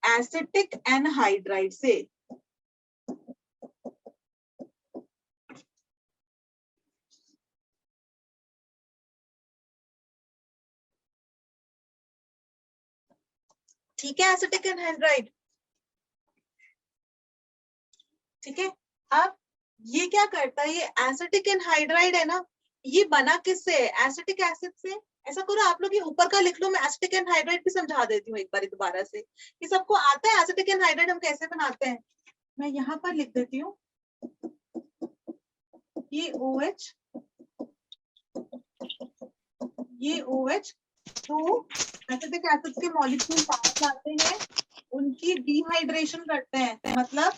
एसिटिक एनहाइड्राइड से, ठीक है, एसिटिक एनहाइड्राइड, ठीक है। अब ये क्या करता है, ये एसिटिक एनहाइड्राइड है ना, ये बना किससे है? एसिटिक एसिड से। ऐसा करो आप लोग ये ऊपर का लिख लो, मैं एसिटिक एनहाइड्राइड भी समझा देती हूँ एक बार दोबारा से। ये सबको आता है एसिटिक एनहाइड्राइड हम कैसे बनाते हैं? मैं यहाँ पर लिख देती हूँ, ये OH, ये OH, तो एसिटिक एसिड के मॉलिक्यूल पास जाते हैं, उनकी डिहाइड्रेशन करते हैं, मतलब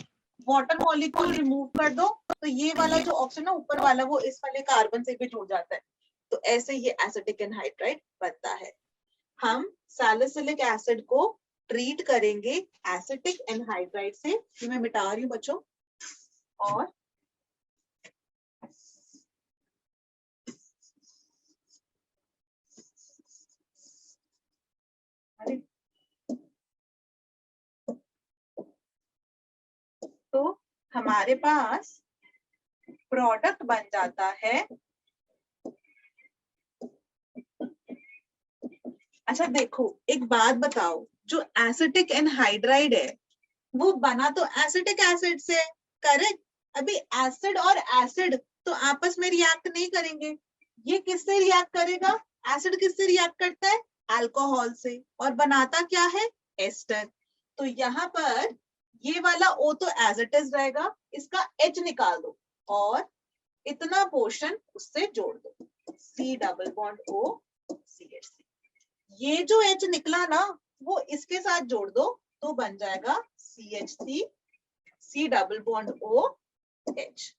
वाटर मॉलिक्यूल रिमूव कर दो तो ये वाला जो ऑप्शन है ऊपर वाला वो इस वाले कार्बन से भी जुड़ जाता है, तो ऐसे ये एसिटिक एनहाइड्राइड बनता है। हम सैलिसिलिक एसिड को ट्रीट करेंगे एसिटिक एनहाइड्राइड से, ये मैं मिटा रही हूँ बच्चों, और तो हमारे पास प्रोडक्ट बन जाता है। अच्छा देखो एक बात बताओ, जो एसिटिक एनहाइड्राइड है वो बना तो एसिटिक एसिड से, करेक्ट? अभी एसिड और एसिड तो आपस में रिएक्ट नहीं करेंगे, ये किससे रिएक्ट करेगा? एसिड किससे रिएक्ट करता है? अल्कोहल से, और बनाता क्या है? एस्टर। तो यहाँ पर ये वाला O तो एज इट इज रहेगा, इसका H निकाल दो और इतना पोर्शन उससे जोड़ दो, C double bond O CH3। ये जो H निकला ना वो इसके साथ जोड़ दो तो बन जाएगा CH3 C double bond O H।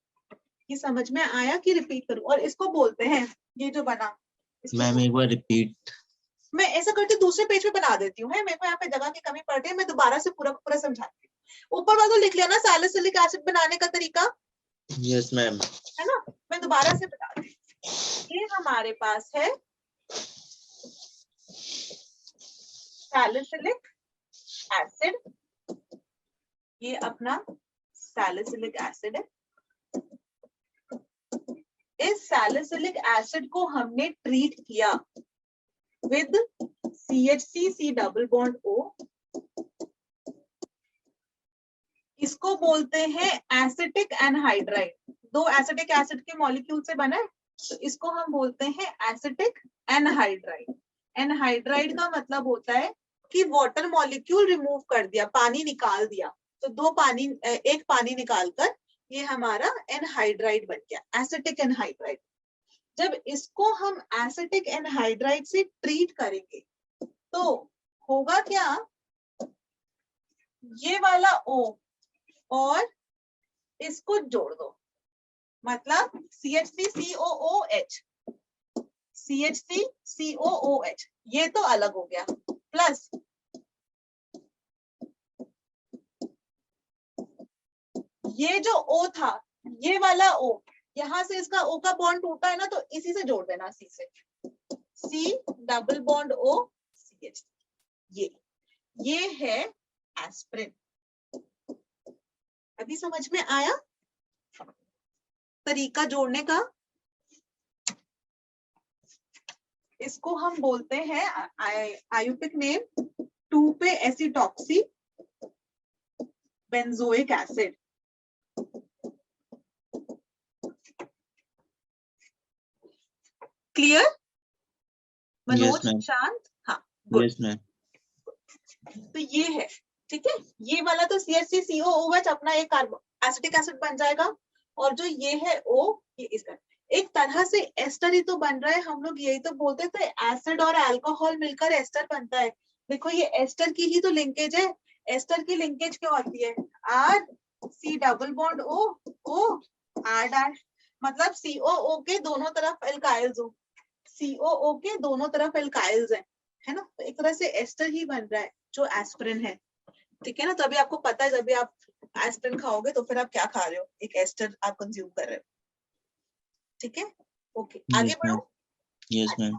ये समझ में आया कि रिपीट करूं? और इसको बोलते हैं, ये जो बना, मैम एक बार रिपीट। मैं ऐसा करती दूसरे पेज पे बना देती हूँ, है मेरे को यहाँ पे जगह की कमी पड़ रही है, मैं दोबारा से पूरा पूरा समझाती हूँ। ऊपर वाला लिख लिया ना सैलिसिलिक एसिड बनाने का तरीका? Yes ma'am. है ना, मैं दोबारा से बता रही हूँ। ये हमारे पास है सैलिसिलिक एसिड, ये अपना सैलिसिलिक एसिड है। इस सैलिसिलिक एसिड को हमने ट्रीट किया with CH3 C double bond O, इसको बोलते हैं एसिटिक एनहाइड्राइड। दो एसिटिक एसिड के मॉलिक्यूल से बना है तो इसको हम बोलते हैं एसिटिक एनहाइड्राइड। एनहाइड्राइड का मतलब होता है कि वाटर मॉलिक्यूल रिमूव कर दिया, पानी निकाल दिया, तो एक पानी निकालकर ये हमारा एनहाइड्राइड बन गया, एसिटिक एनहाइड्राइड। जब इसको हम एसिटिक एनहाइड्राइड से ट्रीट करेंगे तो होगा क्या, ये वाला O और इसको जोड़ दो, मतलब CH3COOH, CH3COOH, ये तो अलग हो गया, प्लस ये जो O था, ये वाला O, यहां से इसका O का बॉन्ड टूटा है ना तो इसी से जोड़ देना, C से, C double bond O CH। ये है एस्पिरिन। अब अभी समझ में आया तरीका जोड़ने का? इसको हम बोलते हैं आयुपिक नेम 2 पे acetoxy benzoic acid. Clear? Manoj, ma'am. शांत? हाँ, गुड। Yes, ma'am. तो ये है, ठीक है। ये वाला तो CH3COOH अपना एक एसिटिक एसिड बन जाएगा, और जो ये है O, ये इसका एक तरह से एस्टर ही तो बन रहा है। हम लोग यही तो बोलते थे, एसिड और अल्कोहल मिलकर एस्टर बनता है। देखो ये एस्टर की ही तो लिंकेज है। एस्टर की लिंकेज क्या होती है? R C double bond O O R dash, मतलब COO के दोनों तरफ एल्काइल्स हो, COO के दोनों तरफ एल्काइल्स है ना। तो एक तरह से एस्टर ही बन रहा है जो एस्पिरिन है, ठीक है ना। तो अभी आपको पता है जब भी आप एस्पिरिन खाओगे तो फिर आप क्या खा रहे हो? एक एस्टर आप कंज्यूम कर रहे हो, ठीक है। ओके, आगे Yes, बढ़ो। ma'am. Yes, ma'am.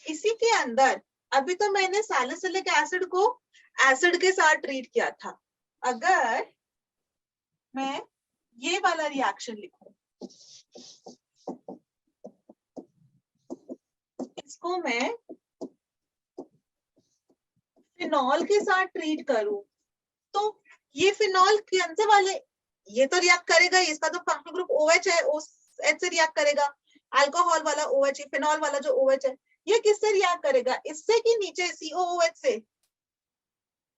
इसी के अंदर अभी तो मैंने सैलिसिलिक एसिड को एसिड के साथ ट्रीट किया था। अगर मैं ये वाला रिएक्शन लिखूं, इसको मैं फिनॉल के साथ ट्रीट करूं, तो ये फिनॉल कौन से वाले? ये तो रिएक्ट करेगा, इसका तो फंक्शनल ग्रुप OH है, OH से रिएक्ट करेगा। अल्कोहल वाला OH, फिनॉल वाला जो OH है, ये किससे रिएक्ट करेगा? इससे कि नीचे COOH से?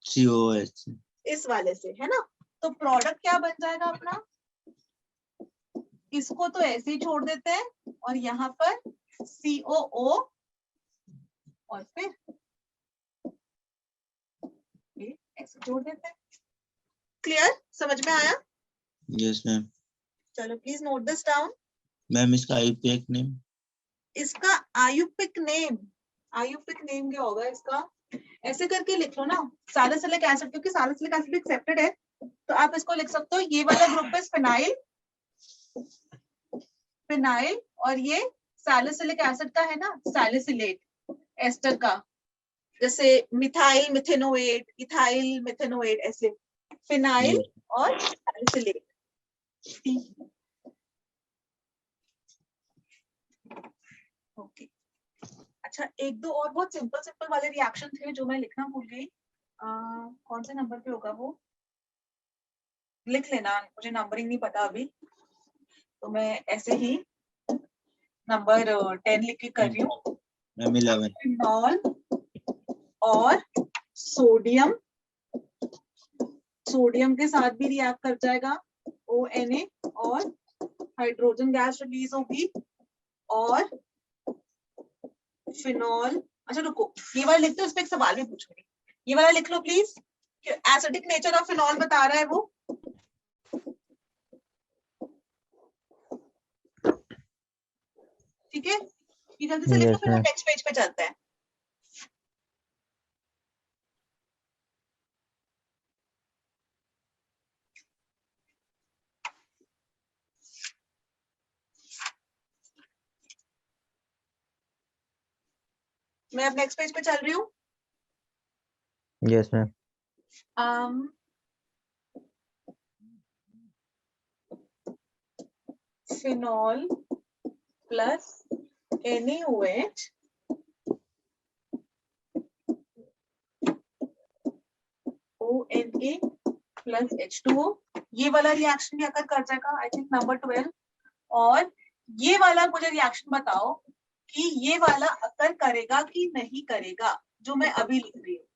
COH. इस वाले से, है ना। तो प्रोडक्ट क्या बन जाएगा अपना? इसको तो ऐसे ही छोड़ देते हैं, और यहाँ पर COO और फिर ऐसे जोड़ देते हैं। क्लियर? समझ में आया? Yes, ma'am. चलो please note this down. Ma'am इसका आयुपिक नेम? इसका आयुपिक नेम क्या होगा इसका? ऐसे करके लिख लो ना, सैलिसिलिक एसिड, क्योंकि सैलिसिलिक एसिड एक्सेप्टेड है, तो आप इसको लिख सकते हो। ये वाला ग्रुप है फिनाइल, और ये सैलिसिलिक एसिड का है ना, सैलिसिलेट एस्टर का, जैसे मिथाइल मिथेनोएट, इथाइल मिथेनोएट, ऐसे फिनाइल Yes. और सैलिसिलेट। ओके, अच्छा एक दो और बहुत सिंपल वाले रिएक्शन थे जो मैं लिखना भूल गई। कौन से नंबर पे होगा वो? लिख लेना, मुझे नंबरिंग नहीं पता अभी, तो मैं ऐसे ही नंबर 10 लिख के कर रही हूँ। मैम 11. फिनॉल और सोडियम के साथ भी रिएक्ट कर जाएगा, ONA, और हाइड्रोजन गैस रिलीज होगी, और फिनॉल। अच्छा रुको, ये वाला लिखते हो, उस पर एक सवाल भी पूछूंगी। ये वाला लिख लो please, acidic nature of phenol बता रहा है वो। ठीक है, ये जल्दी से लिख लो, Yes, फिर हम ma'am. नेक्स्ट पेज पे चलते हैं। मैं अब नेक्स्ट पेज पे चल रही हूँ। Yes, ma'am. Phenol plus NaOH ONA plus H2O, ये वाला रिएक्शन भी अगर कर जाएगा, आई थिंक नंबर 12। और ये वाला मुझे रिएक्शन बताओ कि ये वाला अकर करेगा कि नहीं करेगा, जो मैं अभी लिख रही हूँ।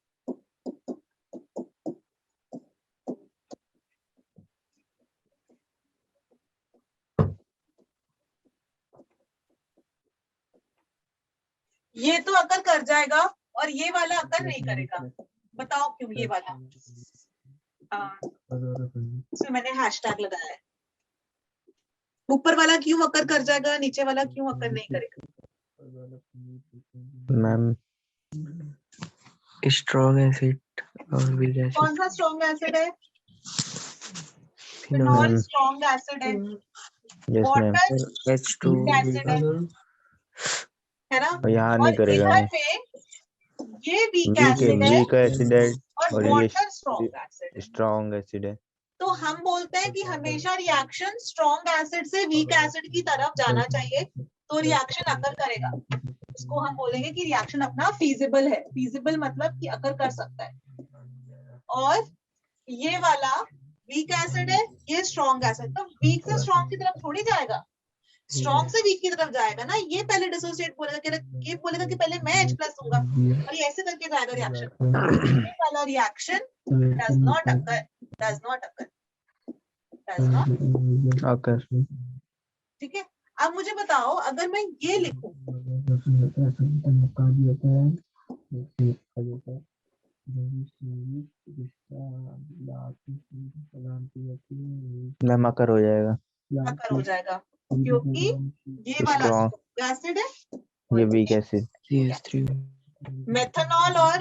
ये तो अकर कर जाएगा और ये वाला अकर नहीं करेगा, बताओ क्यों? ये वाला इसमें मैंने हैशटैग लगाया है। ऊपर वाला क्यों अकर कर जाएगा, नीचे वाला क्यों अकर नहीं करेगा? मैम स्ट्रॉन्ग एसिड और वीक एसिड। कौन सा स्ट्रॉन्ग एसिड है? फिनॉल फिनॉल स्ट्रॉन्ग एसिड है, yes ma'am. Water H2 acid है ना। यहाँ और नहीं करेगा इधर मैम। में ये वीक एसिड है वीक एसिड है और और वाटर ये स्ट्रॉन्ग एसिड है। स्ट्रॉन्ग एसिड है। तो हम बोलते हैं कि हमेशा रिएक्शन स्ट्रॉन्ग एसिड से वीक एसिड की तरफ जाना चाहिए, तो रिएक्शन अकर करेगा। इसको हम बोलेंगे कि रिएक्शन अपना फीजिबल है। फीजिबल मतलब कि अकर कर सकता है। और ये वाला वीक एसिड है, ये स्ट्रॉन्ग एसिड, तो वीक से स्ट्रॉन्ग की तरफ थोड़ी जाएगा, स्ट्रॉन्ग से वीक की तरफ जाएगा ना। ये पहले डिसोसिएट बोलेगा कि ये बोलेगा कि पहले मैं H+ दूंगा और ये ऐसे करके जाएगा रिएक्शन। ये वाला reaction does not occur, does not occur, does not आकर ठीक है। अब मुझे बताओ, अगर मैं ये लिखूं, मैम आकर हो जाएगा, अकर हो जाएगा, क्योंकि ये वाला Strong. स्ट्रॉन्ग एसिड है ये और वीक एसिड। मेथनॉल, और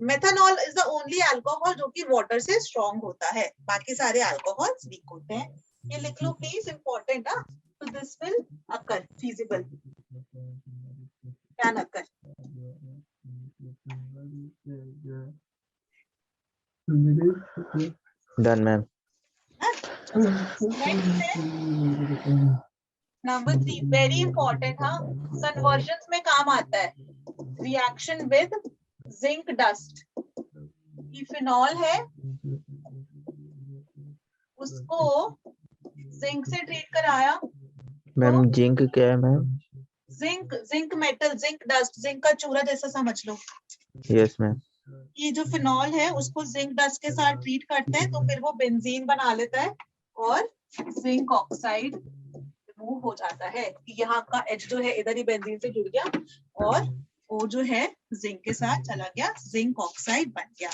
methanol is the only alcohol जो कि वाटर से स्ट्रॉन्ग होता है, बाकी सारे अल्कोहल्स वीक होते हैं। ये लिख लो प्लीज, इंपॉर्टेंट है। तो this will occur, feasible, can occur. Done ma'am. Number 3 very important, हाँ, कन्वर्जन में काम आता है। Reaction with zinc dust, ethanol है, उसको जिंक से ट्रीट कराया। मैम जिंक क्या है ma'am? Zinc, zinc metal, zinc dust, zinc का चूरा जैसा समझ लो। Yes ma'am. ये जो फिनॉल है उसको जिंक डस्ट के साथ ट्रीट करते हैं, तो फिर वो बेंजीन बना लेता है और जिंक ऑक्साइड रिमूव हो जाता है। यहाँ का H जो है इधर ही बेंजीन से जुड़ गया और वो जो है जिंक के साथ चला गया, जिंक ऑक्साइड बन गया।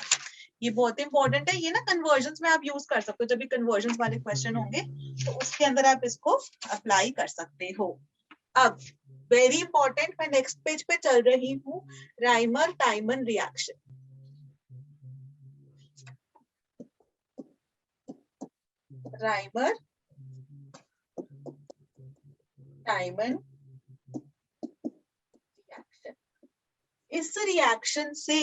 ये बहुत इंपॉर्टेंट है, ये ना कन्वर्जन में आप यूज कर सकते हो। जब भी कन्वर्जन वाले क्वेश्चन होंगे तो उसके अंदर आप इसको अप्लाई कर सकते हो। अब वेरी इंपॉर्टेंट, मैं नेक्स्ट पेज पे चल रही हूँ, राइमर टाइमन रिएक्शन। राइमर टाइमन रिएक्शन, इस रिएक्शन से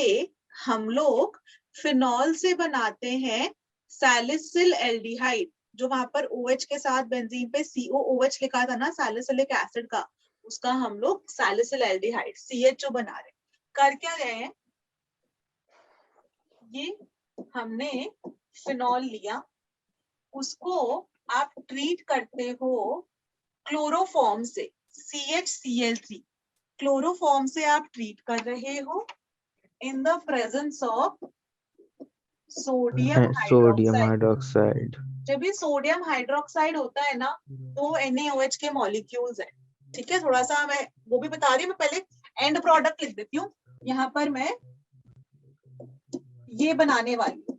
हम लोग फिनॉल से बनाते हैं सैलिसिल एल्डिहाइड। जो वहां पर OH के साथ बेंजीन पे COOH लिखा था ना सैलिसिलिक एसिड का, उसका हम लोग सैलिसिल एल्डिहाइड CHO बना रहे। कर क्या रहे हैं, ये हमने फिनॉल लिया, उसको आप ट्रीट करते हो क्लोरोफॉर्म से, CHCl3 क्लोरोफॉर्म से आप ट्रीट कर रहे हो in the presence of sodium hydroxide. जब भी सोडियम हाइड्रोक्साइड होता है ना, तो NaOH के मॉलिक्यूल्स है। ठीक है, थोड़ा सा मैं वो भी बता रही हूँ, मैं पहले एंड प्रोडक्ट लिख देती हूँ। यहाँ पर मैं ये बनाने वाली हूँ,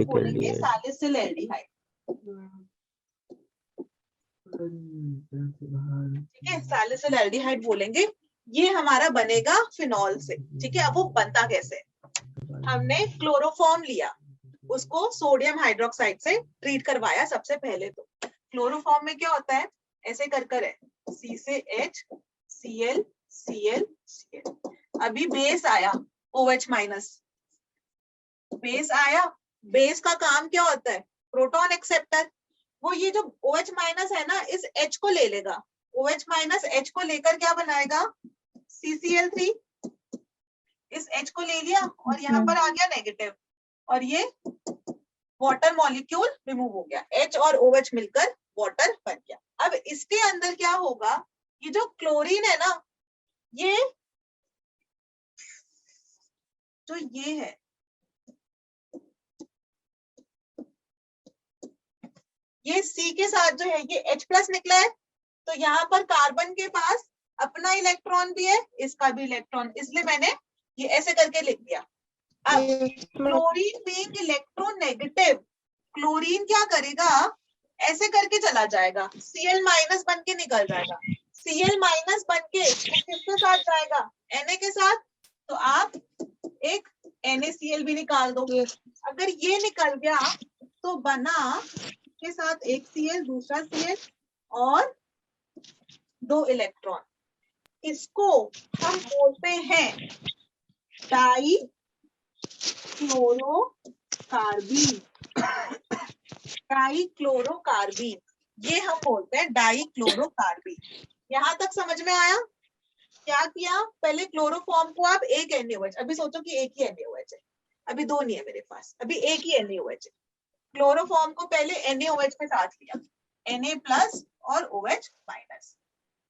बोलेंगे सैलिसिल एल्डिहाइड। ठीक है, सैलिसिल एल्डिहाइड बोलेंगे, ये हमारा बनेगा फिनॉल से। ठीक है, अब वो बनता कैसे, हमने क्लोरोफॉर्म लिया, उसको सोडियम हाइड्रोक्साइड से ट्रीट करवाया। सबसे पहले तो क्लोरोफॉर्म में क्या होता है, ऐसे कर है, C से H, Cl, Cl, Cl। अभी बेस आया OH माइनस, बेस आया, बेस का काम क्या होता है, प्रोटॉन एक्सेप्टर। वो ये जो OH माइनस है ना, इस H को ले लेगा, OH माइनस H को लेकर क्या बनाएगा, CCl3। इस H को ले लिया और यहाँ पर आ गया नेगेटिव, और ये वाटर मॉलिक्यूल रिमूव हो गया, H और OH मिलकर वाटर बन गया। अब इसके अंदर क्या होगा, ये जो क्लोरीन है ना, ये जो ये है, ये C के साथ जो है ये H+ निकला है, तो यहाँ पर कार्बन के पास अपना इलेक्ट्रॉन भी है, इसका भी इलेक्ट्रॉन, इसलिए मैंने ये ऐसे करके लिख दिया। अब क्लोरीन बीइंग इलेक्ट्रोनेगेटिव, क्लोरीन क्या करेगा, ऐसे करके चला जाएगा, Cl- बन के निकल जाएगा। Cl- बन के किसके साथ जाएगा, Na के साथ, तो आप एक NaCl भी निकाल दो। अगर ये निकल गया तो बना के साथ एक Cl, दूसरा Cl और 2 इलेक्ट्रॉन। इसको हम बोलते हैं डाई क्लोरो कार्बीन, डाइक्लोरोकार्बीन, ये हम बोलते हैं डाइक्लोरोकार्बीन। यहाँ तक समझ में आया? क्या किया, पहले क्लोरोफॉर्म को आप एक NaOH, अभी सोचो कि एक ही NaOH है, अभी दो नहीं है मेरे पास, अभी एक ही NaOH है। क्लोरोफॉर्म को पहले NaOH में साथ लिया, Na प्लस और OH माइनस।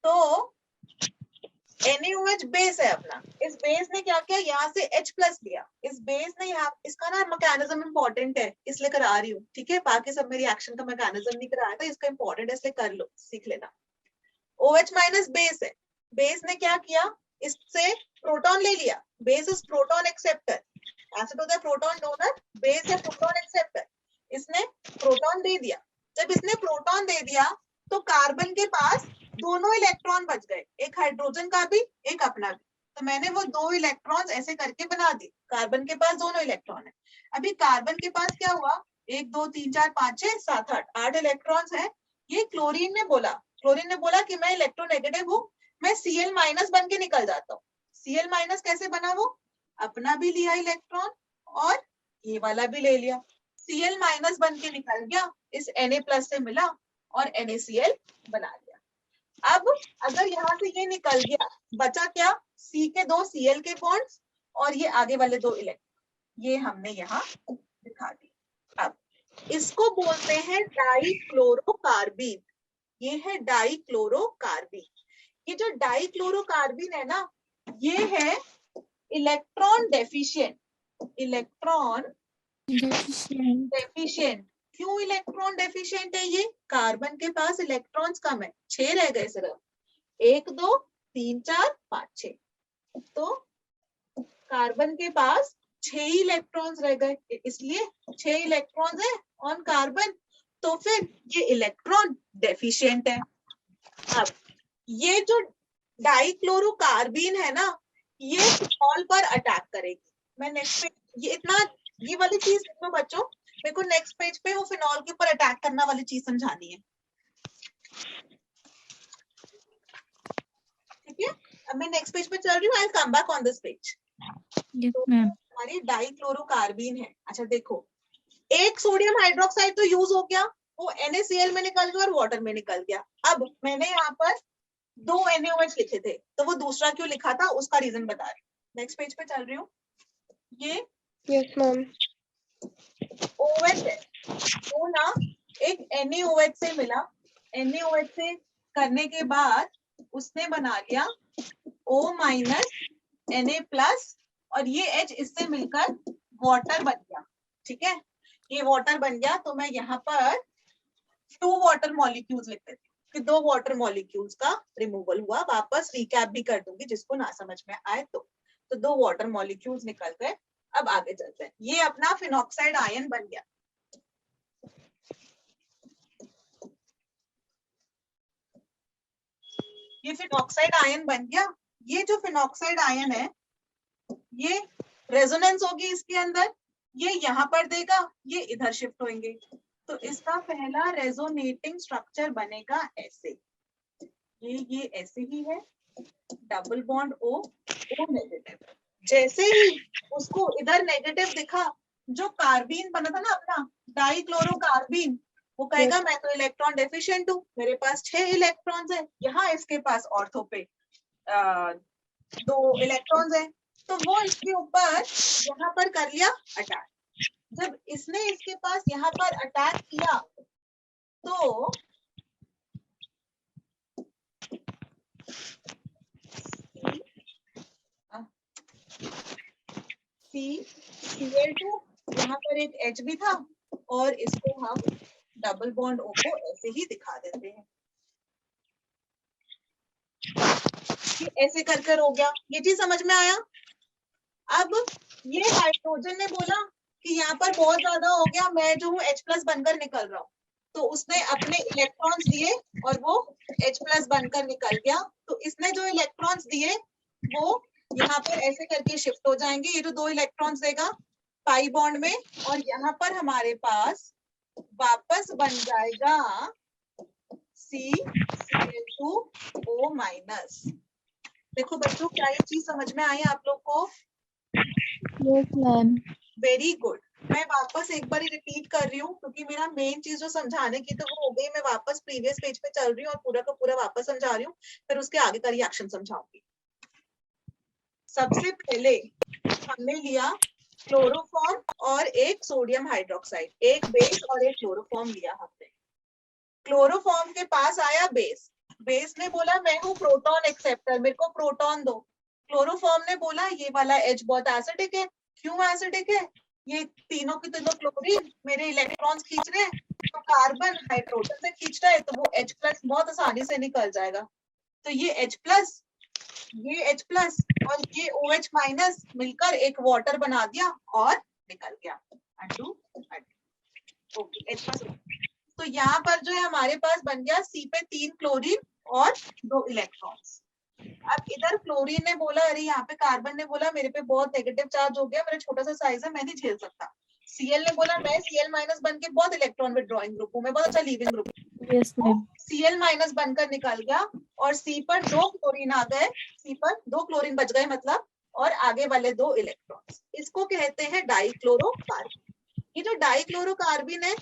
तो NaOH बेस है अपना, इस बेस ने क्या किया, यहाँ से H प्लस लिया, इस बेस ने यहाँ, इसका ना मैकेनिज्म इंपॉर्टेंट है इसलिए करा रही हूँ, ठीक है, बाकी सब मेरी एक्शन का मैकेनिज्म नहीं कराया था, इसका इंपॉर्टेंट है इसलिए कर लो, सीख लेना। OH माइनस बेस है, बेस ने क्या किया, इससे प्रोटॉन ले लिया, base is proton acceptor, acid होता है प्रोटॉन डोनर, बेस है प्रोटॉन एक्सेप्टर, इसने प्रोटॉन दे दिया। जब इसने प्रोटॉन दे दिया तो कार्बन के पास दोनों इलेक्ट्रॉन बच गए, एक हाइड्रोजन का भी एक अपना भी, तो मैंने वो दो इलेक्ट्रॉन्स ऐसे करके बना दिए, कार्बन के पास दोनों इलेक्ट्रॉन है। अभी कार्बन के पास क्या हुआ, 1 2 3 4 5 6 7 8 इलेक्ट्रॉन्स है। ये क्लोरीन ने बोला कि मैं इलेक्ट्रोनेगेटिव हूँ, मैं Cl माइनस बन के निकल जाता हूँ। Cl माइनस कैसे बना, वो अपना भी लिया इलेक्ट्रॉन और ये वाला भी ले लिया, Cl माइनस बन के निकल गया, इस Na प्लस से मिला और NaCl बना दिया। अब अगर यहाँ से ये निकल गया, बचा क्या, C के दो Cl के बॉन्ड्स और ये आगे वाले दो इलेक्ट्रॉन, ये हमने यहाँ दिखा दिया। अब इसको बोलते हैं डाइक्लोरोकार्बीन, ये है डाइक्लोरोकार्बीन। ये जो डाइक्लोरोकार्बीन है ना, ये है इलेक्ट्रॉन डेफिशिएंट, इलेक्ट्रॉन डेफिशिएंट। क्यों इलेक्ट्रॉन डेफिशिएंट है ये, कार्बन के पास इलेक्ट्रॉन्स कम है, 6 रह गए सिर्फ, 1 2 3 4 5 6, तो कार्बन के पास 6 इलेक्ट्रॉन्स रह गए, इसलिए 6 इलेक्ट्रॉन्स है ऑन कार्बन, तो फिर ये इलेक्ट्रॉन डेफिशिएंट है। अब ये जो डाइक्लोरोकार्बीन है ना, ये फिनॉल पर अटैक करेगी। मैं नेक्स्ट पेज, ये इतना, ये वाली चीज लिखो बच्चों, मेरे को नेक्स्ट पेज पे वो फिनॉल के ऊपर अटैक करना वाली चीज समझानी है, ठीक है। अब मैं नेक्स्ट पेज पे चल रही हूँ, I will come back on this page. तो हमारी डाइक्लोरोकार्बीन है। अच्छा देखो, एक सोडियम हाइड्रोक्साइड तो यूज हो गया, वो NaCl में निकल गया और वाटर में निकल गया। अब मैंने यहाँ पर 2 NaOH लिखे थे, तो वो दूसरा क्यों लिखा था उसका रीजन बता रही हूँ। नेक्स्ट पेज पे चल रही हूँ। ये यस मैम, OH है, वो ना एक NaOH से मिला, NaOH से करने के बाद उसने बना लिया O माइनस Na प्लस, और ये H इससे मिलकर वाटर बन गया, ठीक है, ये वाटर बन गया। तो मैं यहाँ पर 2 वाटर मॉलिक्यूल्स लिख देती हूँ कि 2 वाटर मॉलिक्यूल्स का रिमूवल हुआ। वापस रिकैप भी कर दूंगी जिसको ना समझ में आए तो 2 वाटर मॉलिक्यूल्स निकल गए। अब आगे चलते हैं, ये अपना फिनॉक्साइड आयन बन गया, ये फिनॉक्साइड आयन बन गया। ये जो फिनॉक्साइड आयन है, ये रेजोनेंस होगी इसके अंदर, ये यहाँ पर देगा, ये इधर शिफ्ट होंगे, तो इसका पहला रेजोनेटिंग स्ट्रक्चर बनेगा ऐसे, ये ऐसे ही है, double bond O, O negative. जैसे ही उसको इधर नेगेटिव दिखा, जो कार्बीन बना था ना अपना डाइक्लोरोकार्बीन, वो कहेगा मैं तो इलेक्ट्रॉन डेफिशिएंट हूँ, मेरे पास 6 इलेक्ट्रॉन्स है, यहाँ इसके पास ऑर्थो पे 2 इलेक्ट्रॉन्स है, तो वो इसके ऊपर यहाँ पर कर लिया अटैक। जब इसने इसके पास यहाँ पर अटैक किया तो Cl2, यहाँ पर एक H भी था, और इसको हम डबल बॉन्ड O को ऐसे ही दिखा देते हैं, ये ऐसे कर कर हो गया। ये चीज समझ में आया? अब ये हाइड्रोजन ने बोला कि यहाँ पर बहुत ज्यादा हो गया, मैं जो हूँ H+ बनकर निकल रहा हूँ, तो उसने अपने इलेक्ट्रॉन्स दिए और वो H+ बनकर निकल गया। तो इसने जो इलेक्ट्रॉन्स दिए वो यहाँ पर ऐसे करके शिफ्ट हो जाएंगे, ये जो 2 इलेक्ट्रॉन्स देगा पाई बॉन्ड में, और यहाँ पर हमारे पास वापस बन जाएगा CCl2O माइनस। देखो बच्चों, क्या ये चीज समझ में आई आप लोग को? Yes ma'am. Very good. मैं वापस एक बार रिपीट कर रही हूँ क्योंकि मेरा मेन चीज जो समझाने की तो वो हो गई। मैं वापस प्रीवियस पेज पे चल रही हूँ और पूरा का पूरा वापस समझा रही हूँ, फिर उसके आगे का रिएक्शन समझाऊंगी। सबसे पहले हमने लिया क्लोरोफॉर्म और एक सोडियम हाइड्रोक्साइड, एक बेस और एक क्लोरोफॉर्म लिया हमने। क्लोरोफॉर्म के पास आया बेस, बेस ने बोला मैं हूँ प्रोटॉन एक्सेप्टर, मेरे को प्रोटॉन दो। क्लोरोफॉर्म ने बोला ये वाला H बहुत एसिडिक है। क्यों एसिडिक है? ये तीनों के तीनों क्लोरीन मेरे इलेक्ट्रॉन्स खींच रहे हैं, तो कार्बन हाइड्रोजन से खींच रहा है, तो वो H प्लस बहुत आसानी से निकल जाएगा। तो ये H प्लस, ये H प्लस और ये OH माइनस मिलकर एक वाटर बना दिया और निकल गया। Okay, H plus. तो यहाँ पर जो है हमारे पास बन गया C पे 3 क्लोरीन और 2 इलेक्ट्रॉन्स। अब इधर क्लोरीन ने बोला अरे यहाँ पे कार्बन ने बोला मेरे पे बहुत नेगेटिव चार्ज हो गया, मेरा छोटा सा साइज है, मैं नहीं झेल सकता। Cl ने बोला मैं Cl माइनस बन के बहुत इलेक्ट्रॉन विड्रॉइंग ग्रुप हूँ, मैं बहुत अच्छा leaving group. Yes ma'am. Cl minus बनकर निकल गया और C पर 2 क्लोरीन आ गए, C पर 2 क्लोरीन बच गए मतलब, और आगे वाले 2 इलेक्ट्रॉन्स। इसको कहते हैं डाइक्लोरोकार्बन। ये जो डाइक्लोरोकार्बन है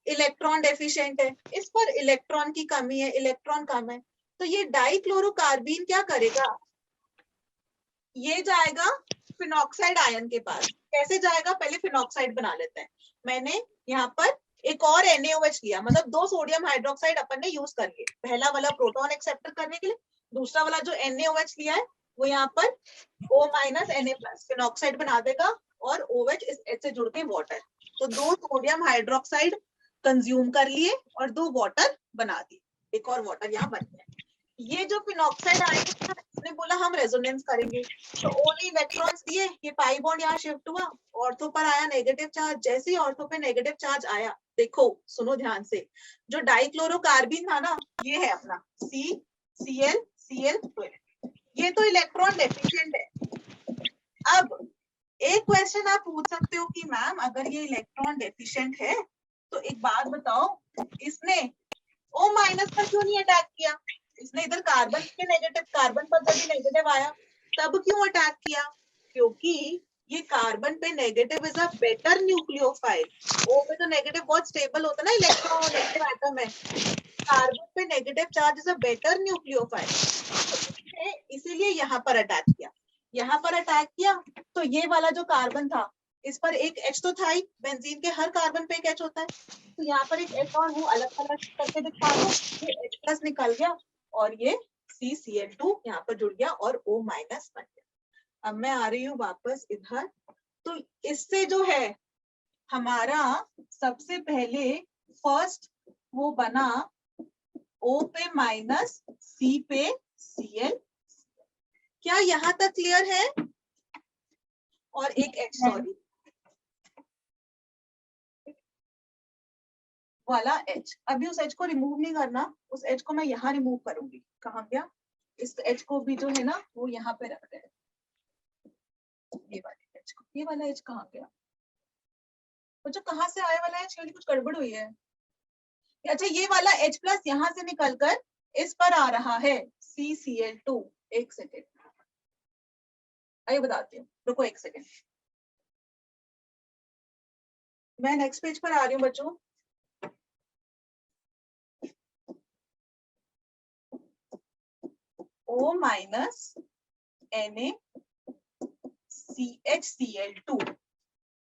इलेक्ट्रॉन डेफिशिएंट है, इस पर इलेक्ट्रॉन की कमी है, इलेक्ट्रॉन कम है। तो ये डाइक्लोरोकार्बन क्या करेगा, ये जाएगा फिनॉक्साइड आयन के पास। कैसे जाएगा, पहले फिनॉक्साइड बना लेते हैं। मैंने यहाँ पर एक और NaOH लिया, मतलब 2 सोडियम हाइड्रोक्साइड अपन ने यूज कर लिए। पहला वाला प्रोटॉन एक्सेप्टर करने के लिए, दूसरा वाला जो NaOH लिया है वो यहाँ पर O minus Na plus phenoxide बना देगा और OH इस H से जुड़ के वाटर। तो 2 सोडियम हाइड्रोक्साइड कंज्यूम कर लिए और 2 वाटर बना दिए, एक और वाटर यहाँ बन गया। ये जो फिनॉक्साइड आयन ने बोला हम रेजोनेंस करेंगे, तो O ने इलेक्ट्रॉन्स दिए, ये पाई बॉन्ड यहाँ शिफ्ट हुआ, ऑर्थो पर आया नेगेटिव चार्ज। जैसे ही ऑर्थो पे नेगेटिव चार्ज आया, देखो सुनो ध्यान से, जो डाइक्लोरोकार्बन था ना, ये है अपना CCl, ये तो इलेक्ट्रॉन डेफिशिएंट है। अब एक क्वेश्चन आप पूछ सकते हो कि मैम अगर ये इलेक्ट्रॉन डेफिशिएंट है तो एक बात बताओ, इसने O माइनस पर क्यों नहीं अटैक किया? इसने इधर कार्बन के नेगेटिव, कार्बन पर जब भी नेगेटिव आया तब क्यों अटैक किया? क्योंकि ये कार्बन पे negative is a better nucleophile. O पे तो नेगेटिव बहुत स्टेबल होता है ना, इलेक्ट्रॉन नेगेटिव एटम है। कार्बन पे negative charge is a better nucleophile, इसीलिए यहाँ पर अटैक किया। यहाँ पर अटैक किया तो ये वाला जो कार्बन था इस पर एक H तो था ही, बेंजीन के हर कार्बन पे एक H होता है, तो यहाँ पर एक H और वो अलग अलग करके दिखा दो, ये H प्लस निकल गया और ये CCl2 यहाँ पर जुड़ गया और O माइनस बन गया। अब मैं आ रही हूँ वापस इधर, तो इससे जो है हमारा सबसे पहले फर्स्ट वो बना O पे माइनस, C पे Cl। क्या यहाँ तक क्लियर है? और एक H, सॉरी वाला H, अभी उस H को रिमूव नहीं करना, उस H को मैं यहाँ रिमूव करूंगी। कहाँ गया? इस H को भी जो है ना वो यहाँ पे रखते हैं, ये वाले H को। ये वाला H कहाँ गया? वो जो कहाँ से आया वाला H, कुछ गड़बड़ हुई है। अच्छा, ये वाला H प्लस यहाँ से निकलकर इस पर आ रहा है CCl2। एक सेकेंड आइए बताती हूँ, रुको एक सेकेंड, मैं नेक्स्ट पेज पर आ रही हूँ बच्चों। O माइनस NaCHCl2,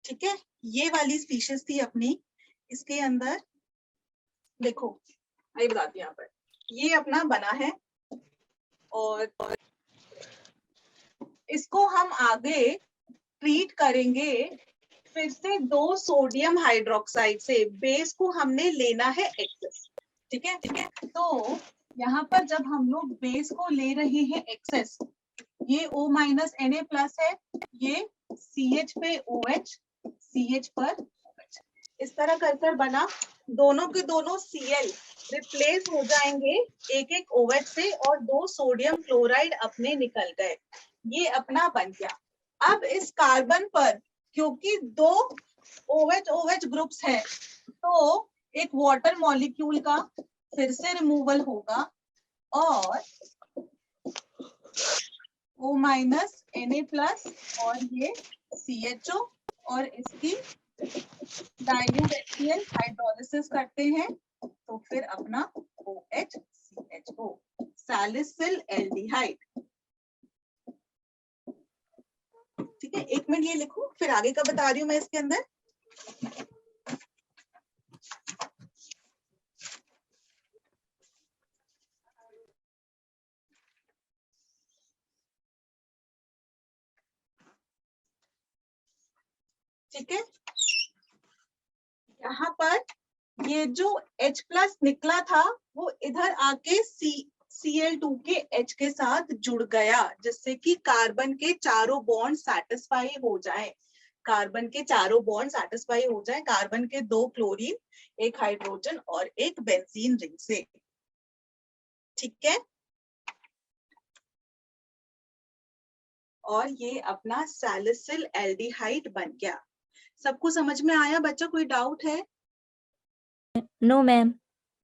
ठीक है, ये वाली स्पीशीज थी अपनी। इसके अंदर देखो, आइए बताती हूँ, यहाँ पर ये अपना बना है और इसको हम आगे ट्रीट करेंगे फिर से 2 सोडियम हाइड्रोक्साइड से। बेस को हमने लेना है एक्सेस, ठीक है, ठीक है। तो यहाँ पर जब हम लोग बेस को ले रहे हैं एक्सेस, ये O माइनस Na प्लस है, ये CH पे OH, CH पर OH, इस तरह कर कर बना। दोनों के दोनों Cl रिप्लेस हो जाएंगे एक एक OH से और 2 सोडियम क्लोराइड अपने निकल गए, ये अपना बन गया। अब इस कार्बन पर क्योंकि 2 OH OH ग्रुप्स है, तो एक वाटर मॉलिक्यूल का फिर से रिमूवल होगा और O माइनस Na प्लस और ये CHO और इसकी डाइल्यूट HCl हाइड्रोलिसिस करते हैं तो फिर अपना OHCHO सैलिसिल एल्डिहाइड। ठीक है, एक मिनट ये लिखो, फिर आगे का बता रही हूँ मैं इसके अंदर। ठीक है, यहाँ पर ये जो H+ निकला था वो इधर आके Cl2 के H के साथ जुड़ गया, जिससे कि कार्बन के चारों बॉन्ड सैटिस्फाई हो जाए। कार्बन के चारों बॉन्ड सैटिस्फाई हो जाए, कार्बन के 2 क्लोरीन, एक हाइड्रोजन और एक बेंजीन रिंग से। ठीक है, और ये अपना सैलिसिल एल्डिहाइड बन गया। सबको समझ में आया बच्चा? कोई डाउट है? No ma'am.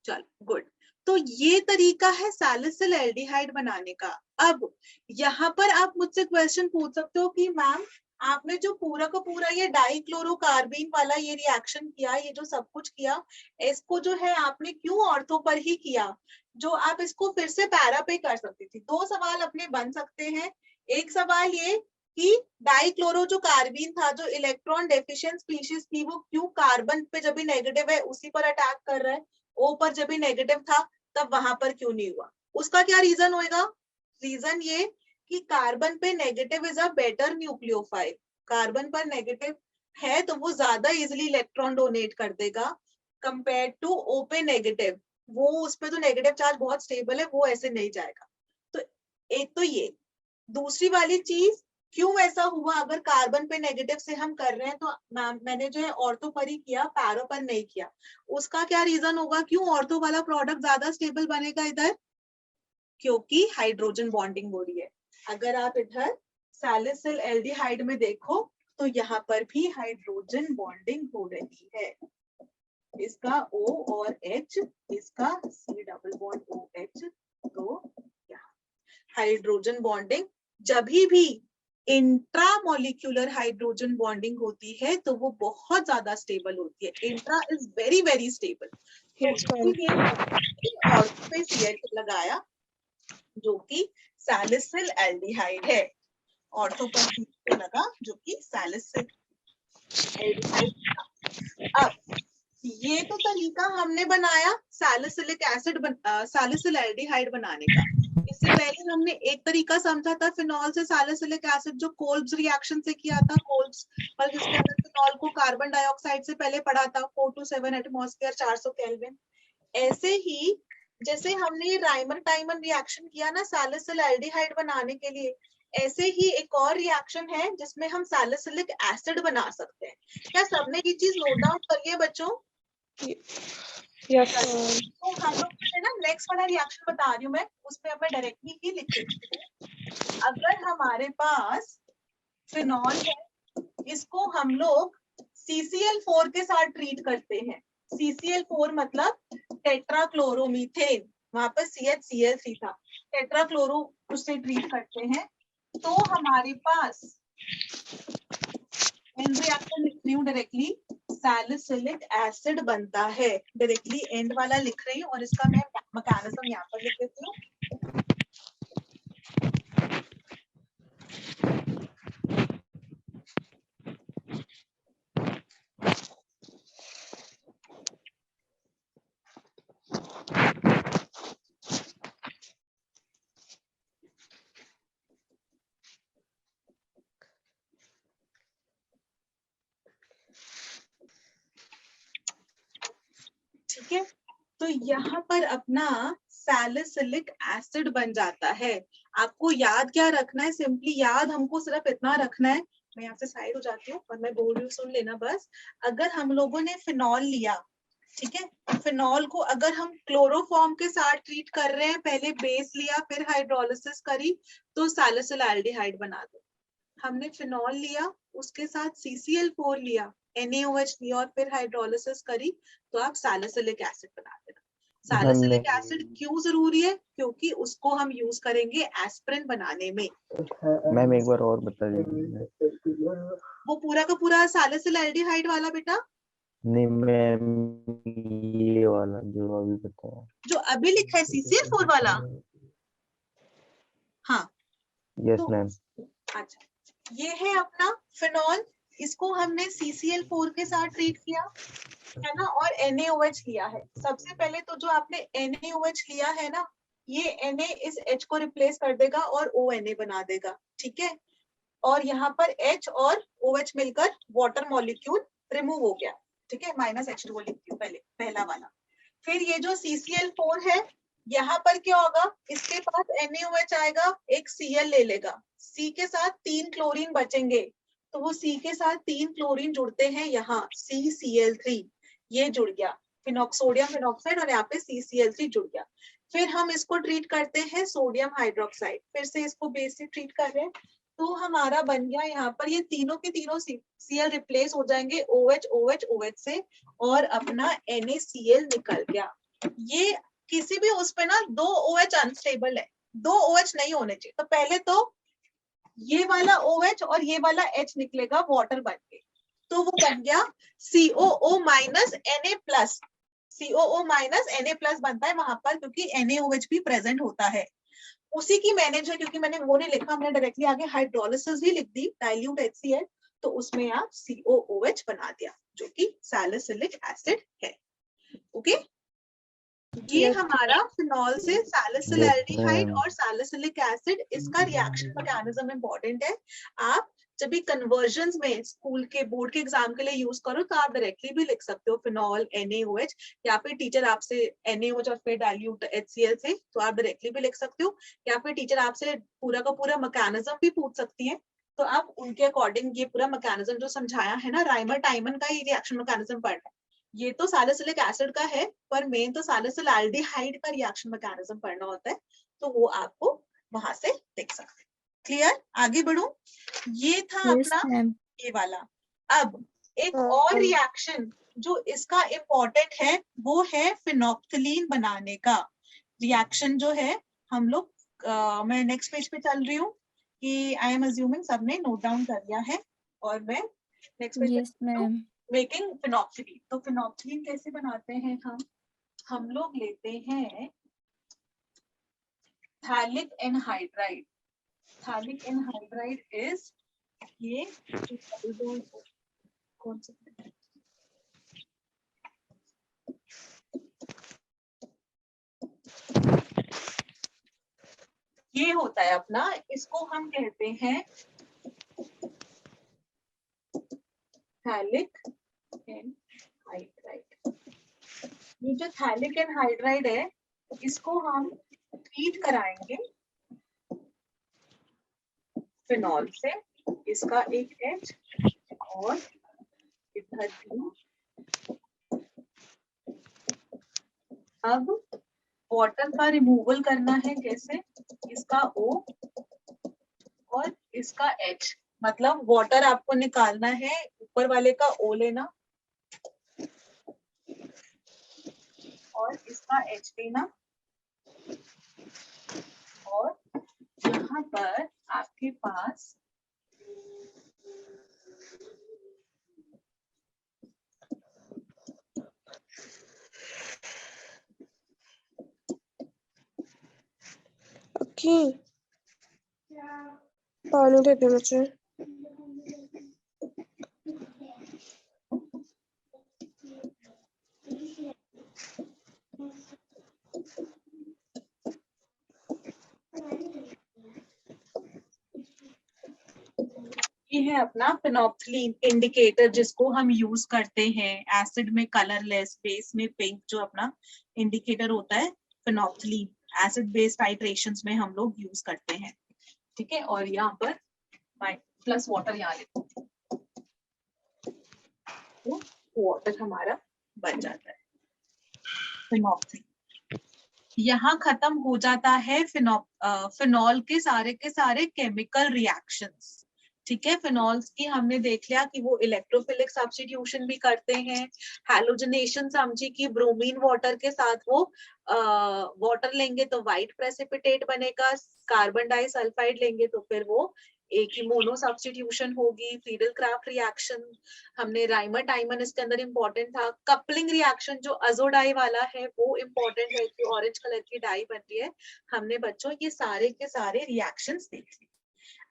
चलो गुड। तो ये तरीका है सैलिसिल एल्डिहाइड बनाने का। अब यहाँ पर आप मुझसे क्वेश्चन पूछ सकते हो कि मैम आपने जो पूरा का पूरा ये डाइक्लोरोकार्बीन वाला ये रिएक्शन किया, ये जो सब कुछ किया, इसको जो है आपने क्यों ऑर्थो पर ही किया, जो आप इसको फिर से पैरा पे कर सकती थी। 2 सवाल अपने बन सकते हैं। एक सवाल ये कि डाइक्लोरो जो कार्बीन था, जो इलेक्ट्रॉन डेफिशिएंट स्पीशीज थी, वो क्यों कार्बन पे जब भी नेगेटिव है उसी पर अटैक कर रहा है, O पर जब भी नेगेटिव था तब वहां पर क्यों नहीं हुआ। उसका क्या रीजन होएगा? रीजन ये कि कार्बन पे negative is a better nucleophile. Carbon पर नेगेटिव है तो वो ज्यादा इजिली इलेक्ट्रॉन डोनेट कर देगा कंपेयर टू O पे नेगेटिव। वो उस पे तो नेगेटिव चार्ज बहुत स्टेबल है, वो ऐसे नहीं जाएगा। तो एक तो ये। दूसरी वाली चीज, क्यों ऐसा हुआ? अगर कार्बन पे नेगेटिव से हम कर रहे हैं तो मैंने जो है ऑर्थो पर ही किया, पैरो पर नहीं किया। उसका क्या रीजन होगा? क्यों ऑर्थो वाला प्रोडक्ट ज्यादा स्टेबल बनेगा इधर? क्योंकि हाइड्रोजन बॉन्डिंग हो रही है। अगर आप इधर सैलिसिल एल्डिहाइड में देखो तो यहाँ पर भी हाइड्रोजन बॉन्डिंग हो रही है। इसका O और H, इसका C डबल बॉन्ड OH। तो यहाँ हाइड्रोजन बॉन्डिंग, जब भी इंट्रामोलिक्यूलर हाइड्रोजन बॉन्डिंग होती है तो वो बहुत ज्यादा स्टेबल होती है। Intra is very very stable. Ortho पे CH लगाया जो कि सैलिसिल एल्डिहाइड है। ऑर्थो पर CH लगा जो कि सैलिसिल एल्डिहाइड। अब ये तो तरीका हमने बनाया सैलिसिलिक एसिड सैलिसिल एल्डिहाइड बनाने का। इससे पहले हमने एक तरीका समझा था फिनॉल से सैलिसिलिक एसिड, जो कोल्ब्स रिएक्शन से किया था। कोल्ब्स पर जिसके अंदर फिनॉल को कार्बन डाइऑक्साइड से पहले पढ़ा था, 4 to 7 एटमॉस्फेयर, 400 केल्विन। ऐसे ही जैसे हमने राइमर टाइमन रिएक्शन किया ना सैलिसिल एल्डिहाइड बनाने के लिए, ऐसे ही एक और रिएक्शन है जिसमें हम सैलिसिलिक एसिड बना सकते हैं। क्या सबने ये चीज नोट डाउन करी है बच्चों? तो हम लोग है ना, नेक्स्ट वाला रिएक्शन बता रही हूँ मैं, उसमें मैं डायरेक्टली ही लिख देती हूँ। अगर हमारे पास फिनॉल है, इसको हम लोग CCl4 के साथ ट्रीट करते हैं। CCl4 मतलब टेट्राक्लोरोमीथेन, वहां पर CHCl3 था, टेट्राक्लोरो उससे ट्रीट करते हैं तो हमारे पास एंड रिएक्शन लिख रही हूँ डायरेक्टली, सैलिसिलिक एसिड बनता है। डायरेक्टली एंड वाला लिख रही हूँ और इसका मैं मैकेनिज्म यहाँ पर लिख देती हूँ। ठीक है, तो यहाँ पर अपना सैलिसिलिक एसिड बन जाता है। आपको याद क्या रखना है? सिंपली याद हमको सिर्फ इतना रखना है, मैं यहाँ से साइड हो जाती हूँ और मैं बोल रही हूँ, सुन लेना बस। अगर हम लोगों ने फिनॉल लिया, ठीक है, फिनॉल को अगर हम क्लोरोफॉर्म के साथ ट्रीट कर रहे हैं, पहले बेस लिया फिर हाइड्रोलिसिस करी तो सैलिसिल एल्डिहाइड बना दो। हमने फिनॉल लिया, उसके साथ CCl4 लिया, NaOH लिया और फिर हाइड्रोलिसिस करी तो आप सैलिसिलिक एसिड बना देना। सैलिसिलिक एसिड क्यों जरूरी है? क्योंकि उसको हम यूज करेंगे एस्पिरिन बनाने में। मैम एक बार और बता दीजिए। वो पूरा का पूरा सैलिसिलएल्डिहाइड वाला बेटा, नहीं मैम, ये वाला जो अभी बताया। जो अभी लिखा है CCl4 वाला। हाँ यस तो मैम। अच्छा, ये है अपना फिनॉल। इसको हमने CCl4 के साथ ट्रीट किया है ना, और NaOH लिया है। सबसे पहले तो जो आपने NaOH लिया है ना, ये Na इस H को रिप्लेस कर देगा और ONa बना देगा, ठीक है। और यहाँ पर H और OH मिलकर वाटर मॉलिक्यूल रिमूव हो गया, ठीक है, -H2 लिख दियो पहले, पहला वाला। फिर ये जो CCl4 है, यहाँ पर क्या होगा, इसके पास NaOH आएगा, एक Cl ले लेगा, C के साथ 3 क्लोरीन बचेंगे, तो वो C के साथ 3 क्लोरीन जुड़ते हैं यहाँ, CCl3, ये जुड़ गया, सोडियम फिनॉक्साइड, और यहाँ पे CCl3 जुड़ गया। फिर हम इसको ट्रीट करते हैं सोडियम हाइड्रोक्साइड, फिर से इसको बेस से ट्रीट कर रहे हैं, तो हमारा बन गया यहाँ पर, ये तीनों के तीनों Cl रिप्लेस हो जाएंगे OH OH OH से, और अपना NaCl निकल गया। ये किसी भी उस पे ना 2 OH अनस्टेबल है, 2 OH नहीं होने चाहिए, तो पहले तो ये वाला OH और ये वाला H निकलेगा वाटर बन के, तो वो बन गया COO minus Na plus, COO minus Na plus बनता है वहां पर, क्योंकि NaOH भी प्रेजेंट होता है। उसी की मैंने जो, क्योंकि मैंने वो नहीं लिखा, हमने डायरेक्टली आगे हाइड्रोलिसिस ही लिख दी, डाइल्यूट HCl, तो उसमें आप COOH बना दिया, जो कि सैलिसिलिक एसिड है। ओके, ये हमारा फिनॉल से सैलिसिलएल्डिहाइड और सैलिसिलिक एसिड, इसका रिएक्शन मैकेनिज्म इंपॉर्टेंट है। आप जब भी कन्वर्जन्स में स्कूल के बोर्ड के एग्जाम के लिए यूज करो, तो आप डायरेक्टली भी लिख सकते हो फिनॉल NaOH, या फिर टीचर आपसे NaOH और फिर डाइल्यूट HCl से, तो आप डायरेक्टली भी लिख सकते हो, या फिर टीचर आपसे पूरा का पूरा मैकेनिज्म भी पूछ सकती है, तो आप उनके अकॉर्डिंग ये पूरा मैकेनिज्म जो समझाया है ना, राइमर टाइमन का ही रिएक्शन मैकेनिज्म पढ़ना है। ये तो सैलिसिलिक एसिड का है, पर मेन तो सैलिसिलएल्डिहाइड का रिएक्शन मैकेनिज्म पढ़ना होता है, तो वो आपको वहां से देख सकते हैं। क्लियर, आगे बढ़ो। ये था Yes, अपना ma'am. ये वाला। अब एक और रिएक्शन जो इसका इम्पोर्टेंट है, वो है फिनोप्थलीन बनाने का रिएक्शन, जो है हम लोग मैं नेक्स्ट पेज पे चल रही हूँ, कि आई एम अज्यूमिंग सबने नोट डाउन कर लिया है, और मैं next page Yes, ma'am. Making phenolphthalein. तो फिनोप्थलीन कैसे बनाते हैं हम लोग लेते हैं phthalic anhydride. Phthalic anhydride is ये कौन सा, ये होता है अपना, इसको हम कहते हैं थैलिक एनहाइड्राइड। ये जो थैलिक एनहाइड्राइड है, इसको हम ट्रीट कराएंगे फिनॉल से, इसका एक H और इधर भी। अब वाटर का रिमूवल करना है, कैसे, इसका O और इसका H, मतलब वाटर आपको निकालना है, ऊपर वाले का O लेना और इसका H लेना, और यहाँ पर आपके पास पानी दे दे मुझे। ये है अपना फिनोप्थलीन इंडिकेटर, जिसको हम यूज करते हैं एसिड में कलरलेस, बेस में पिंक, जो अपना इंडिकेटर होता है फिनोप्थलीन, एसिड बेस टाइट्रेशंस में हम लोग यूज करते हैं, ठीक है। और यहाँ पर प्लस वाटर यहाँ लिखो, तो वाटर हमारा बन जाता है फिनोप्थलीन। यहाँ खत्म हो जाता है फिनॉल के सारे केमिकल रिएक्शंस, ठीक है, फिनॉल्स की हमने देख लिया कि वो इलेक्ट्रोफिलिक सब्स्टिट्यूशन भी करते हैं। हैलोजनेशन समझी कि ब्रोमीन वाटर के साथ वो वाटर लेंगे तो व्हाइट प्रेसिपिटेट बनेगा, कार्बन डाइसल्फाइड लेंगे तो फिर वो एक ही मोनो सब्स्टिट्यूशन होगी। फ्रीडल क्राफ्ट रिएक्शन हमने, राइमर टाइमन इसके अंदर इंपॉर्टेंट था। कपलिंग रिएक्शन जो अजोडाई वाला है वो इंपॉर्टेंट है कि ऑरेंज कलर की डाई बन रही है। हमने बच्चों ये सारे के सारे रिएक्शंस देखे।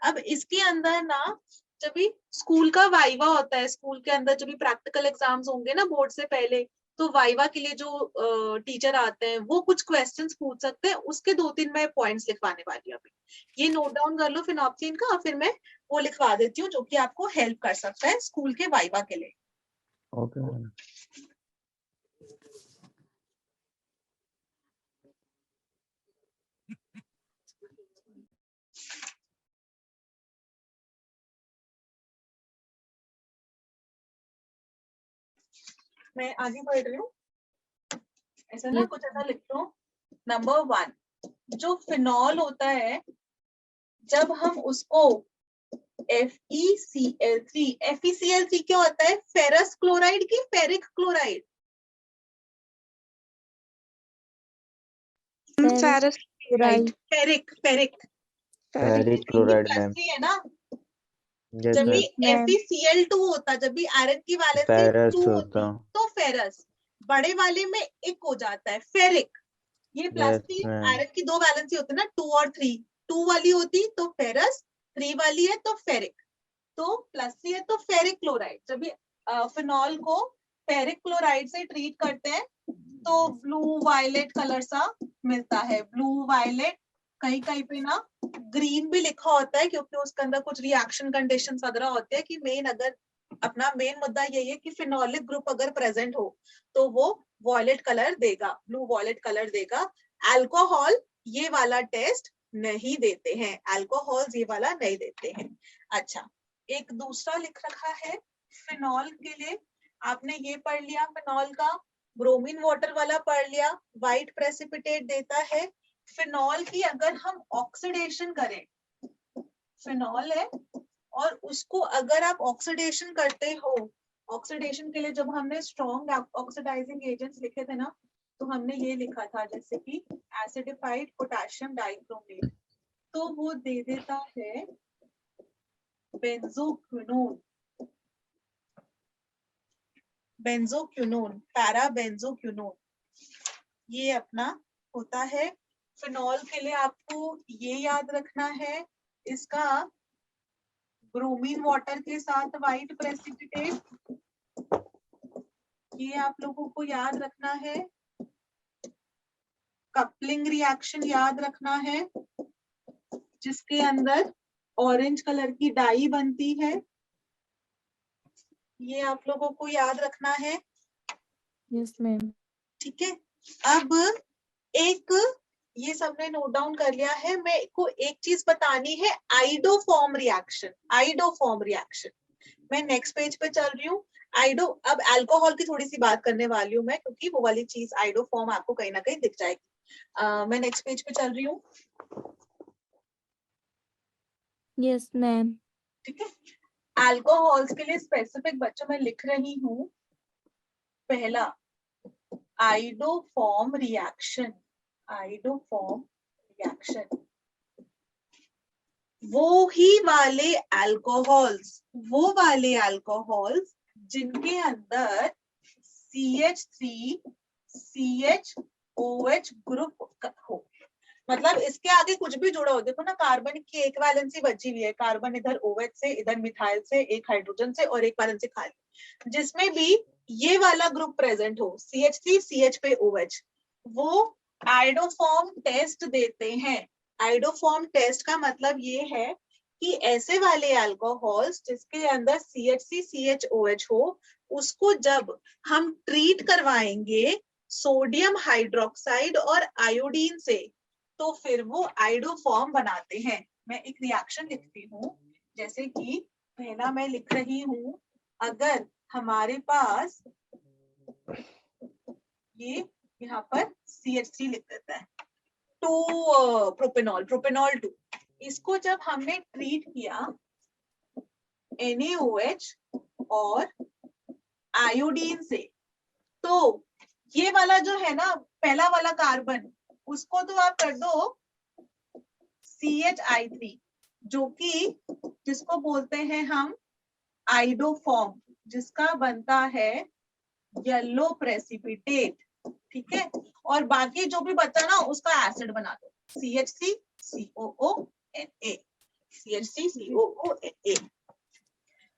अब इसके अंदर ना जब भी स्कूल का वाइवा होता है, स्कूल के अंदर जब भी प्रैक्टिकल एग्जाम्स होंगे ना बोर्ड से पहले, तो वाइवा के लिए जो टीचर आते हैं वो कुछ क्वेश्चंस पूछ सकते हैं। उसके 2-3 मैं पॉइंट्स लिखवाने वाली हूँ अभी। ये नोट डाउन कर लो फिनॉप्सिन का, फिर मैं वो लिखवा देती हूँ जो कि आपको हेल्प कर सकता है स्कूल के वाइवा के लिए। Okay ma'am. मैं आगे बढ़ रही हूँ, ऐसा ना Yes. कुछ ऐसा लिख लो। नंबर 1, जो फिनॉल होता है जब हम उसको FeCl3, FeCl3 क्या होता है? फेरस क्लोराइड की ferric chloride? Ferrous chloride. Ferric ferric ferric chloride ma'am. है ना। यस जब भी मैम। FeCl2 होता, जब भी आयरन की वैलेंसी फेरस 2 होता। होती तो फेरस, बड़े वाले में एक हो जाता है फेरिक। ये plus yes three, ma'am. Iron की 2 वैलेंसी होती है ना, 2 और 3, 2 वाली होती तो फेरस, 3 वाली है तो फेरिक, तो +3 है तो फेरिक क्लोराइड। जब भी फिनॉल को फेरिक क्लोराइड से ट्रीट करते हैं तो ब्लू वायलेट कलर सा मिलता है। ब्लू वायलेट, कहीं कहीं पे ना ग्रीन भी लिखा होता है क्योंकि उसके अंदर कुछ रिएक्शन कंडीशंस वगैरह होते हैं कि मेन, अगर अपना मेन मुद्दा यही है कि फिनोलिक ग्रुप अगर प्रेजेंट हो तो वो वॉयलेट कलर देगा, ब्लू वॉयलेट कलर देगा। अल्कोहल ये वाला टेस्ट नहीं देते हैं, अल्कोहल ये वाला नहीं देते हैं। अच्छा, एक दूसरा लिख रखा है फिनॉल के लिए, आपने ये पढ़ लिया फिनॉल का, ब्रोमीन वाटर वाला पढ़ लिया, व्हाइट प्रेसिपिटेट देता है। फिनॉल की अगर हम ऑक्सीडेशन करें, फिनॉल है और उसको अगर आप ऑक्सीडेशन करते हो, ऑक्सीडेशन के लिए जब हमने स्ट्रॉन्ग ऑक्सीडाइजिंग एजेंट्स लिखे थे ना, तो हमने ये लिखा था जैसे कि एसिडिफाइड पोटेशियम डाइक्रोमेट, तो वो दे देता है बेंजोक्विनोन, बेंजोक्विनोन, पैराबेंजोक्विनोन, ये अपना होता है। फिनॉल के लिए आपको ये याद रखना है, इसका ब्रोमीन वाटर के साथ व्हाइट प्रेसिपिटेट, ये आप लोगों को याद रखना है। कपलिंग रिएक्शन याद रखना है जिसके अंदर ऑरेंज कलर की डाई बनती है, ये आप लोगों को याद रखना है। Yes, ma'am. ठीक है, अब एक ये सबने नोट डाउन कर लिया है, मेरे को एक चीज बतानी है, आइडोफॉर्म रिएक्शन। आइडोफॉर्म रिएक्शन, मैं नेक्स्ट पेज पे चल रही हूँ। अब अल्कोहल की थोड़ी सी बात करने वाली हूँ मैं, क्योंकि वो वाली चीज आइडोफॉर्म आपको कहीं ना कहीं दिख जाएगी। मैं नेक्स्ट पेज पे चल रही हूँ। Yes, ma'am. ठीक है, अल्कोहल्स के लिए स्पेसिफिक बच्चों में लिख रही हूँ। पहला, आइडोफॉर्म रिएक्शन। आइडोफॉर्म रिएक्शन, वो वाले अल्कोहल्स जिनके अंदर CH3CHOH ग्रुप हो, मतलब इसके आगे कुछ भी जुड़ा हो। देखो ना, कार्बन की एक वैलेंसी बची हुई है, कार्बन इधर OH से, इधर मिथाइल से, एक हाइड्रोजन से और एक वैलेंसी खाली, जिसमें भी ये वाला ग्रुप प्रेजेंट हो, CH3CH पे OH, वो आइडोफॉर्म टेस्ट देते हैं। आइडोफॉर्म टेस्ट का मतलब ये है कि ऐसे वाले अल्कोहल्स जिसके अंदर CH3CHOH हो, उसको जब हम ट्रीट करवाएंगे सोडियम हाइड्रोक्साइड और आयोडीन से, तो फिर वो आइडोफॉर्म बनाते हैं। मैं एक रिएक्शन लिखती हूँ, जैसे कि पहला मैं लिख रही हूँ, अगर हमारे पास ये यहाँ पर CH3 लिख देता है, 2 प्रोपेनॉल 2, इसको जब हमने ट्रीट किया NaOH और आयोडीन से। तो ये वाला जो है ना पहला वाला कार्बन, उसको तो आप कर दो CHI3, जो कि जिसको बोलते हैं हम आइडोफॉर्म, जिसका बनता है येलो प्रेसिपिटेट। ठीक है, और बाकी जो भी बचा ना उसका एसिड बना दो, CHCCOONA, CHCCOONA।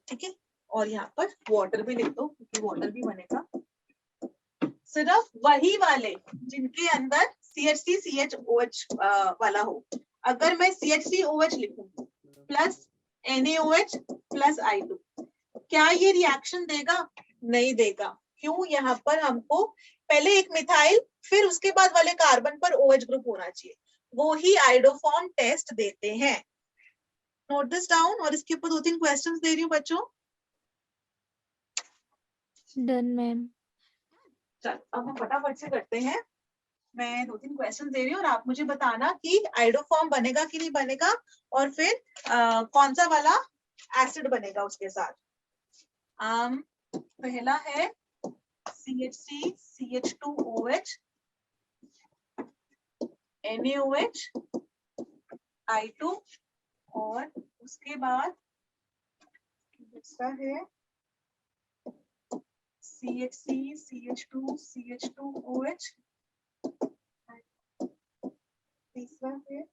ठीक है, और यहाँ पर वाटर भी लिख दो क्योंकि वाटर भी बनेगा। सिर्फ वही वाले जिनके अंदर CHCCHOH वाला हो। अगर मैं CHCOH लिखूं प्लस NaOH प्लस I2, क्या ये रिएक्शन देगा? नहीं देगा। क्यों? यहाँ पर हमको पहले एक मिथाइल फिर उसके बाद वाले कार्बन पर OH ग्रुप होना चाहिए, वो ही आइडोफॉर्म टेस्ट देते हैं। नोट दिस डाउन, और इसके ऊपर 2-3 क्वेश्चंस दे रही हूँ बच्चों। Done ma'am. चल अब हम फटाफट से करते हैं। मैं 2-3 क्वेश्चन दे रही हूँ और आप मुझे बताना कि आइडोफॉर्म बनेगा कि नहीं बनेगा, और फिर कौन सा वाला एसिड बनेगा उसके साथ। पहला है CHC CH2OH NaOH I2, और उसके बाद दूसरा है CHC CH2 CH2OH, तीसरा है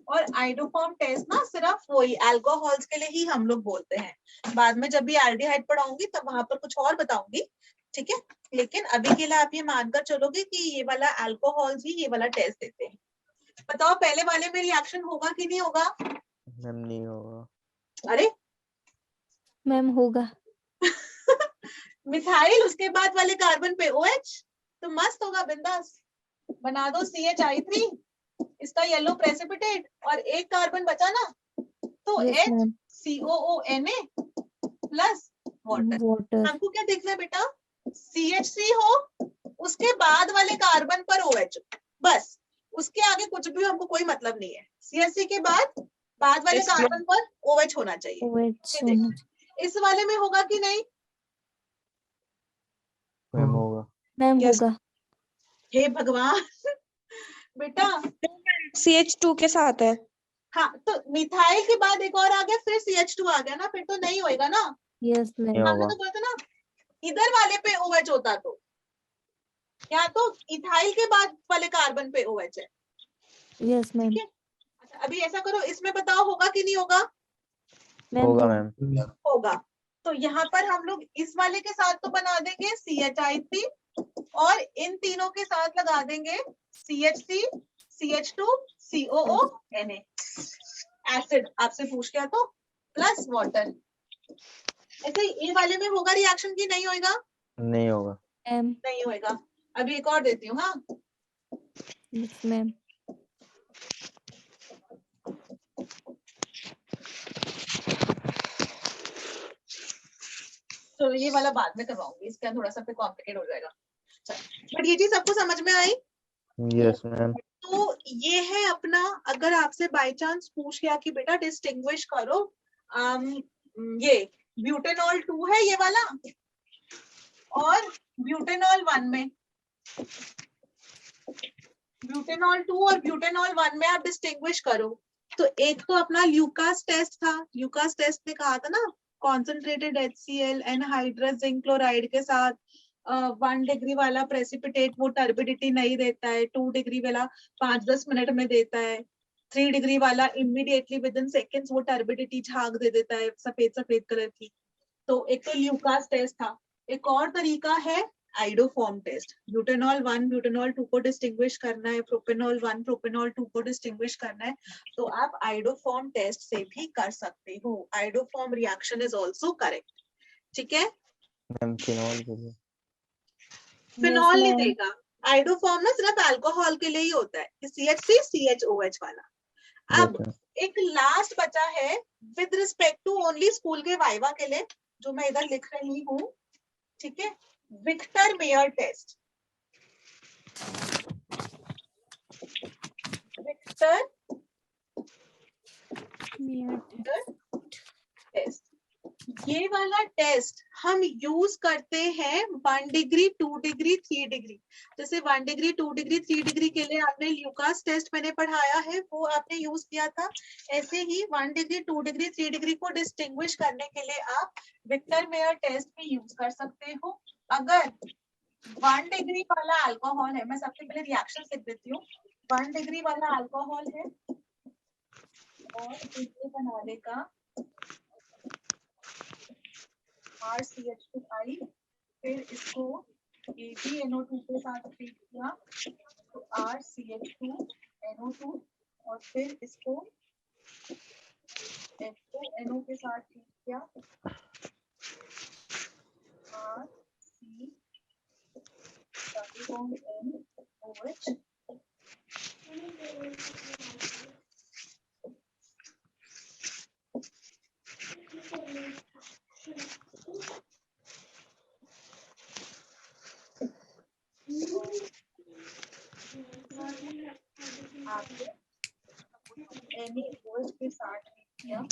और आइडोफॉर्म टेस्ट ना सिर्फ वही अल्कोहल्स के लिए ही हम लोग बोलते हैं। बाद में जब भी एल्डिहाइड पढ़ाऊंगी तब वहां पर कुछ और बताऊंगी। ठीक है, लेकिन अभी के लिए आप ये मानकर चलोगे कि ये वाला अल्कोहल्स ही ये वाला टेस्ट देते हैं। बताओ पहले वाले में रिएक्शन होगा कि नहीं होगा? मैम नहीं होगा। अरे मैम होगा। मिथाइल उसके बाद वाले कार्बन पे OH, तो मस्त होगा, बिंदास बना दो CHI3, इसका येलो प्रेसिपिटेट, और एक कार्बन बचा ना तो yes ma'am. HCOONA plus water. Water. हमको क्या देखना है बेटा? CH3 हो, उसके बाद वाले कार्बन पर OH, बस उसके आगे कुछ भी हमको कोई मतलब नहीं है। CH3 के बाद वाले कार्बन पर OH होना चाहिए। OH ये देखो, इस वाले में होगा कि नहीं? मैम होगा। Ma'am Yes. होगा। हे भगवान बेटा, CH2 के साथ है। हाँ तो मिथाइल के बाद एक और आ गया, फिर CH2 आ गया ना, फिर तो नहीं होएगा ना। यस नहीं मैम। हमने होगा। तो बोला था ना इधर वाले पे OH होता, तो या तो इथाइल के बाद वाले कार्बन पे OH है। Yes ma'am. ठीक है, अच्छा अभी ऐसा करो, इसमें बताओ होगा कि नहीं होगा? मैम होगा होगा। मैम। होगा। तो यहाँ पर हम लोग इस वाले के साथ तो बना देंगे CHI3, और इन तीनों के साथ लगा देंगे CHC CH2 COONA एसिड। आपसे पूछ लिया तो प्लस वाटर। ऐसे ये वाले में होगा रिएक्शन की नहीं होगा? नहीं होगा। मैम। नहीं होगा। अभी एक और देती हूँ। हाँ यस मैम। तो ये वाला बाद में करवाऊंगी, इसका थोड़ा सा फिर कॉम्प्लिकेट हो जाएगा। बट ये चीज सबको समझ में आई? Yes ma'am. तो ये है अपना, अगर आपसे बाय चांस पूछ लिया कि बेटा डिस्टिंग्विश करो, ये ब्यूटेनॉल 2 है ये वाला, और ब्यूटेनॉल 1 में, ब्यूटेनॉल 2 और ब्यूटेनॉल 1 में आप डिस्टिंग्विश करो, तो एक तो अपना ल्यूकास टेस्ट था। ल्यूकास टेस्ट ने कहा था ना concentrated HCl anhydrous zinc chloride के साथ 1 डिग्री वाला प्रेसिपिटेट वो टर्बिडिटी नहीं देता है, 2 डिग्री वाला 5-10 मिनट में देता है, 3 डिग्री वाला इमीडिएटली विद इन सेकेंड्स वो टर्बिडिटी झाग दे देता है सफेद सफेद कलर की। तो एक तो ल्यूकास टेस्ट था। एक और तरीका है आइडोफॉर्म टेस्ट। ब्यूटेनॉल 1 ब्यूटेनॉल 2 को डिस्टिंग्विश करना है, प्रोपेनॉल 1 प्रोपेनॉल 2 को डिस्टिंग्विश करना है, तो आप आइडोफॉर्म टेस्ट से भी कर सकते हो। Iodoform reaction is also correct. ठीक है, मैम फिनॉल के लिए। फिनॉल नहीं मैम। देगा। आइडोफॉर्म ना सिर्फ अल्कोहल के लिए ही होता है, CHC CHOH वाला। अब यस मैम। एक लास्ट बचा है with respect to only school के वाइवा के लिए, जो मैं इधर लिख रही हूँ, ठीक है। Victor Meyer test, Victor test, ये वाला टेस्ट हम यूज करते हैं 1 डिग्री 2 डिग्री 3 डिग्री। जैसे 1 डिग्री 2 डिग्री 3 डिग्री के लिए आपने ल्यूकास टेस्ट मैंने पढ़ाया है, वो आपने यूज किया था। ऐसे ही 1 डिग्री 2 डिग्री 3 डिग्री को डिस्टिंग्विश करने के लिए आप विक्टर मेयर टेस्ट भी यूज कर सकते हो। अगर 1 डिग्री वाला अल्कोहल है, मैं सबसे पहले रिएक्शन लिख देती हूँ। 1 डिग्री वाला अल्कोहल है और इसे बनाने का RCH2I, फिर इसको AgNO2 के साथ ट्रीट किया तो RCH2NO2, और फिर इसको HONO के साथ ट्रीट किया RC NOH। NaOH के साथ किया और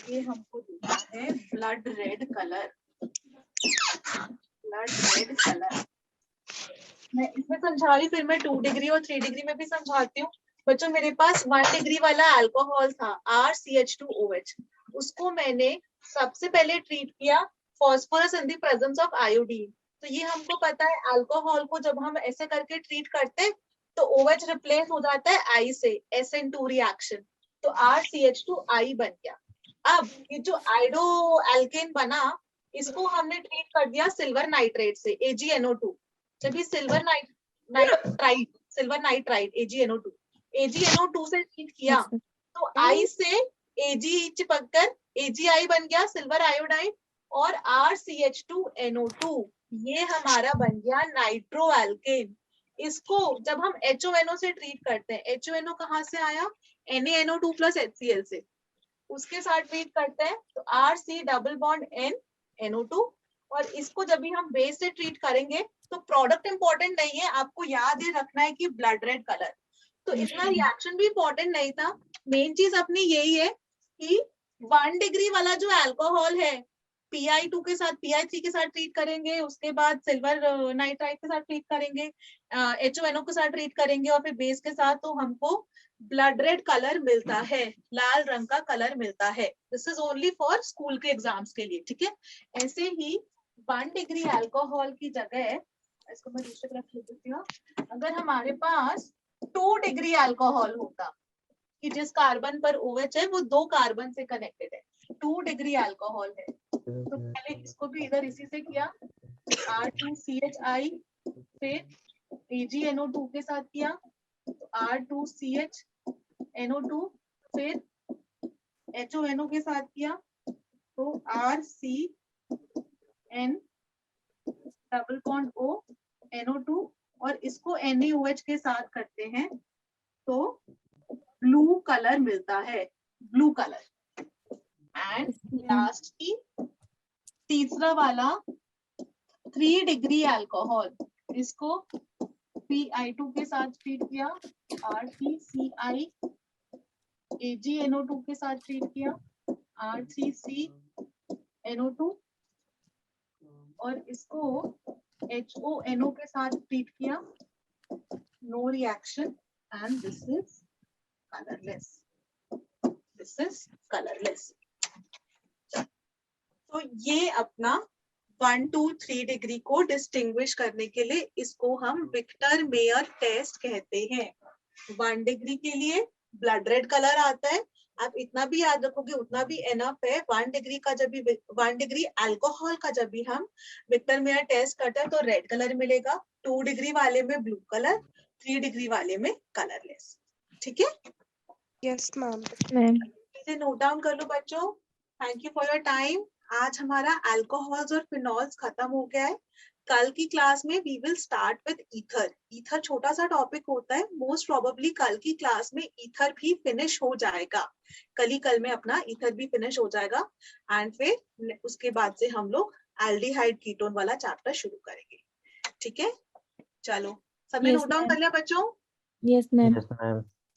ये हमको दिया है blood red colour. Blood red colour मैं इसमें समझा रही, फिर मैं 2 डिग्री और 3 डिग्री में भी समझाती हूँ। बच्चों मेरे पास 1 डिग्री वाला अल्कोहल था RCH2OH, उसको मैंने सबसे पहले ट्रीट किया phosphorus in the presence of iodine. तो ये हमको पता है अल्कोहल को जब हम ऐसे करके ट्रीट करते तो OH रिप्लेस हो जाता है I से, SN2 रिएक्शन, तो RCH2I बन गया। अब ये जो आइडो एल्केन बना, इसको हमने ट्रीट कर दिया सिल्वर नाइट्रेट से AgNO2। जब ये सिल्वर नाइट्राइड AgNO2 से ट्रीट किया तो I से Ag चिपक कर AgI बन गया सिल्वर आयोडाइड, और RCH2NO2 ये हमारा बन गया नाइट्रो एल्केन। इसको जब हम HONO से ट्रीट करते हैं, HONO कहाँ से आया, NaNO2 प्लस HCl से, उसके साथ ट्रीट करते हैं तो RC डबल बॉन्ड NO2, और इसको जब भी हम बेस से ट्रीट करेंगे तो प्रोडक्ट इंपॉर्टेंट नहीं है, आपको याद ही रखना है कि ब्लड रेड कलर। तो इतना रिएक्शन भी इंपॉर्टेंट नहीं था, मेन चीज अपनी यही है कि 1 डिग्री वाला जो अल्कोहल है PI2 के साथ PI3 के साथ ट्रीट करेंगे, उसके बाद सिल्वर नाइट्राइड के साथ ट्रीट करेंगे, HONO के साथ ट्रीट करेंगे, और फिर बेस के साथ, तो हमको ब्लड रेड कलर मिलता है, लाल रंग का कलर मिलता है। This is only for school के एग्जाम्स के लिए, ठीक है। ऐसे ही 1 डिग्री अल्कोहल की जगह, इसको मैं दूसरी तरफ लिख देती हूँ, अगर हमारे पास 2 डिग्री अल्कोहल होता कि जिस कार्बन पर OH है वो 2 कार्बन से कनेक्टेड है, 2 डिग्री अल्कोहल है, तो पहले इसको भी इधर इसी से किया R2CHI, फिर AgNO2 के साथ किया तो R2CHNO2, फिर HONO के साथ किया तो RCN डबल बॉन्ड ONO2, और इसको NaOH के साथ करते हैं तो ब्लू कलर मिलता है, ब्लू कलर। एंड लास्ट की तीसरा वाला 3 डिग्री अल्कोहल, इसको PI2 के साथ ट्रीट किया, RTCI, AgNO2 के साथ ट्रीट किया, R3CNO2, और इसको HONO के साथ ट्रीट किया, no reaction, and this is colourless, this is colourless. तो ये अपना 1 2 3 डिग्री को डिस्टिंग्विश करने के लिए इसको हम विक्टर मेयर टेस्ट कहते हैं। 1 डिग्री के लिए ब्लड रेड कलर आता है, आप इतना भी याद रखोगे उतना भी एनफ है। 1 डिग्री का जब भी 1 डिग्री अल्कोहल का जब भी हम विक्टर मेयर टेस्ट करते हैं तो रेड कलर मिलेगा, 2 डिग्री वाले में ब्लू कलर, 3 डिग्री वाले में कलरलेस, ठीक है। Yes ma'am. मैम। इसे नोट डाउन कर लो बच्चों। Thank you for your time. आज हमारा अल्कोहल्स और फिनॉल्स खत्म हो गया है। कल की क्लास में we will start with ether. Ether छोटा सा टॉपिक होता है, मोस्ट प्रोबेबली कल की क्लास में ईथर भी फिनिश हो जाएगा। कल में अपना ईथर भी फिनिश हो जाएगा एंड फिर उसके बाद से हम लोग एल्डिहाइड कीटोन वाला चैप्टर शुरू करेंगे। ठीक है, चलो सबने Yes, नोट डाउन ma'am. कर लिया बच्चों? Yes, ma'am. Yes ma'am.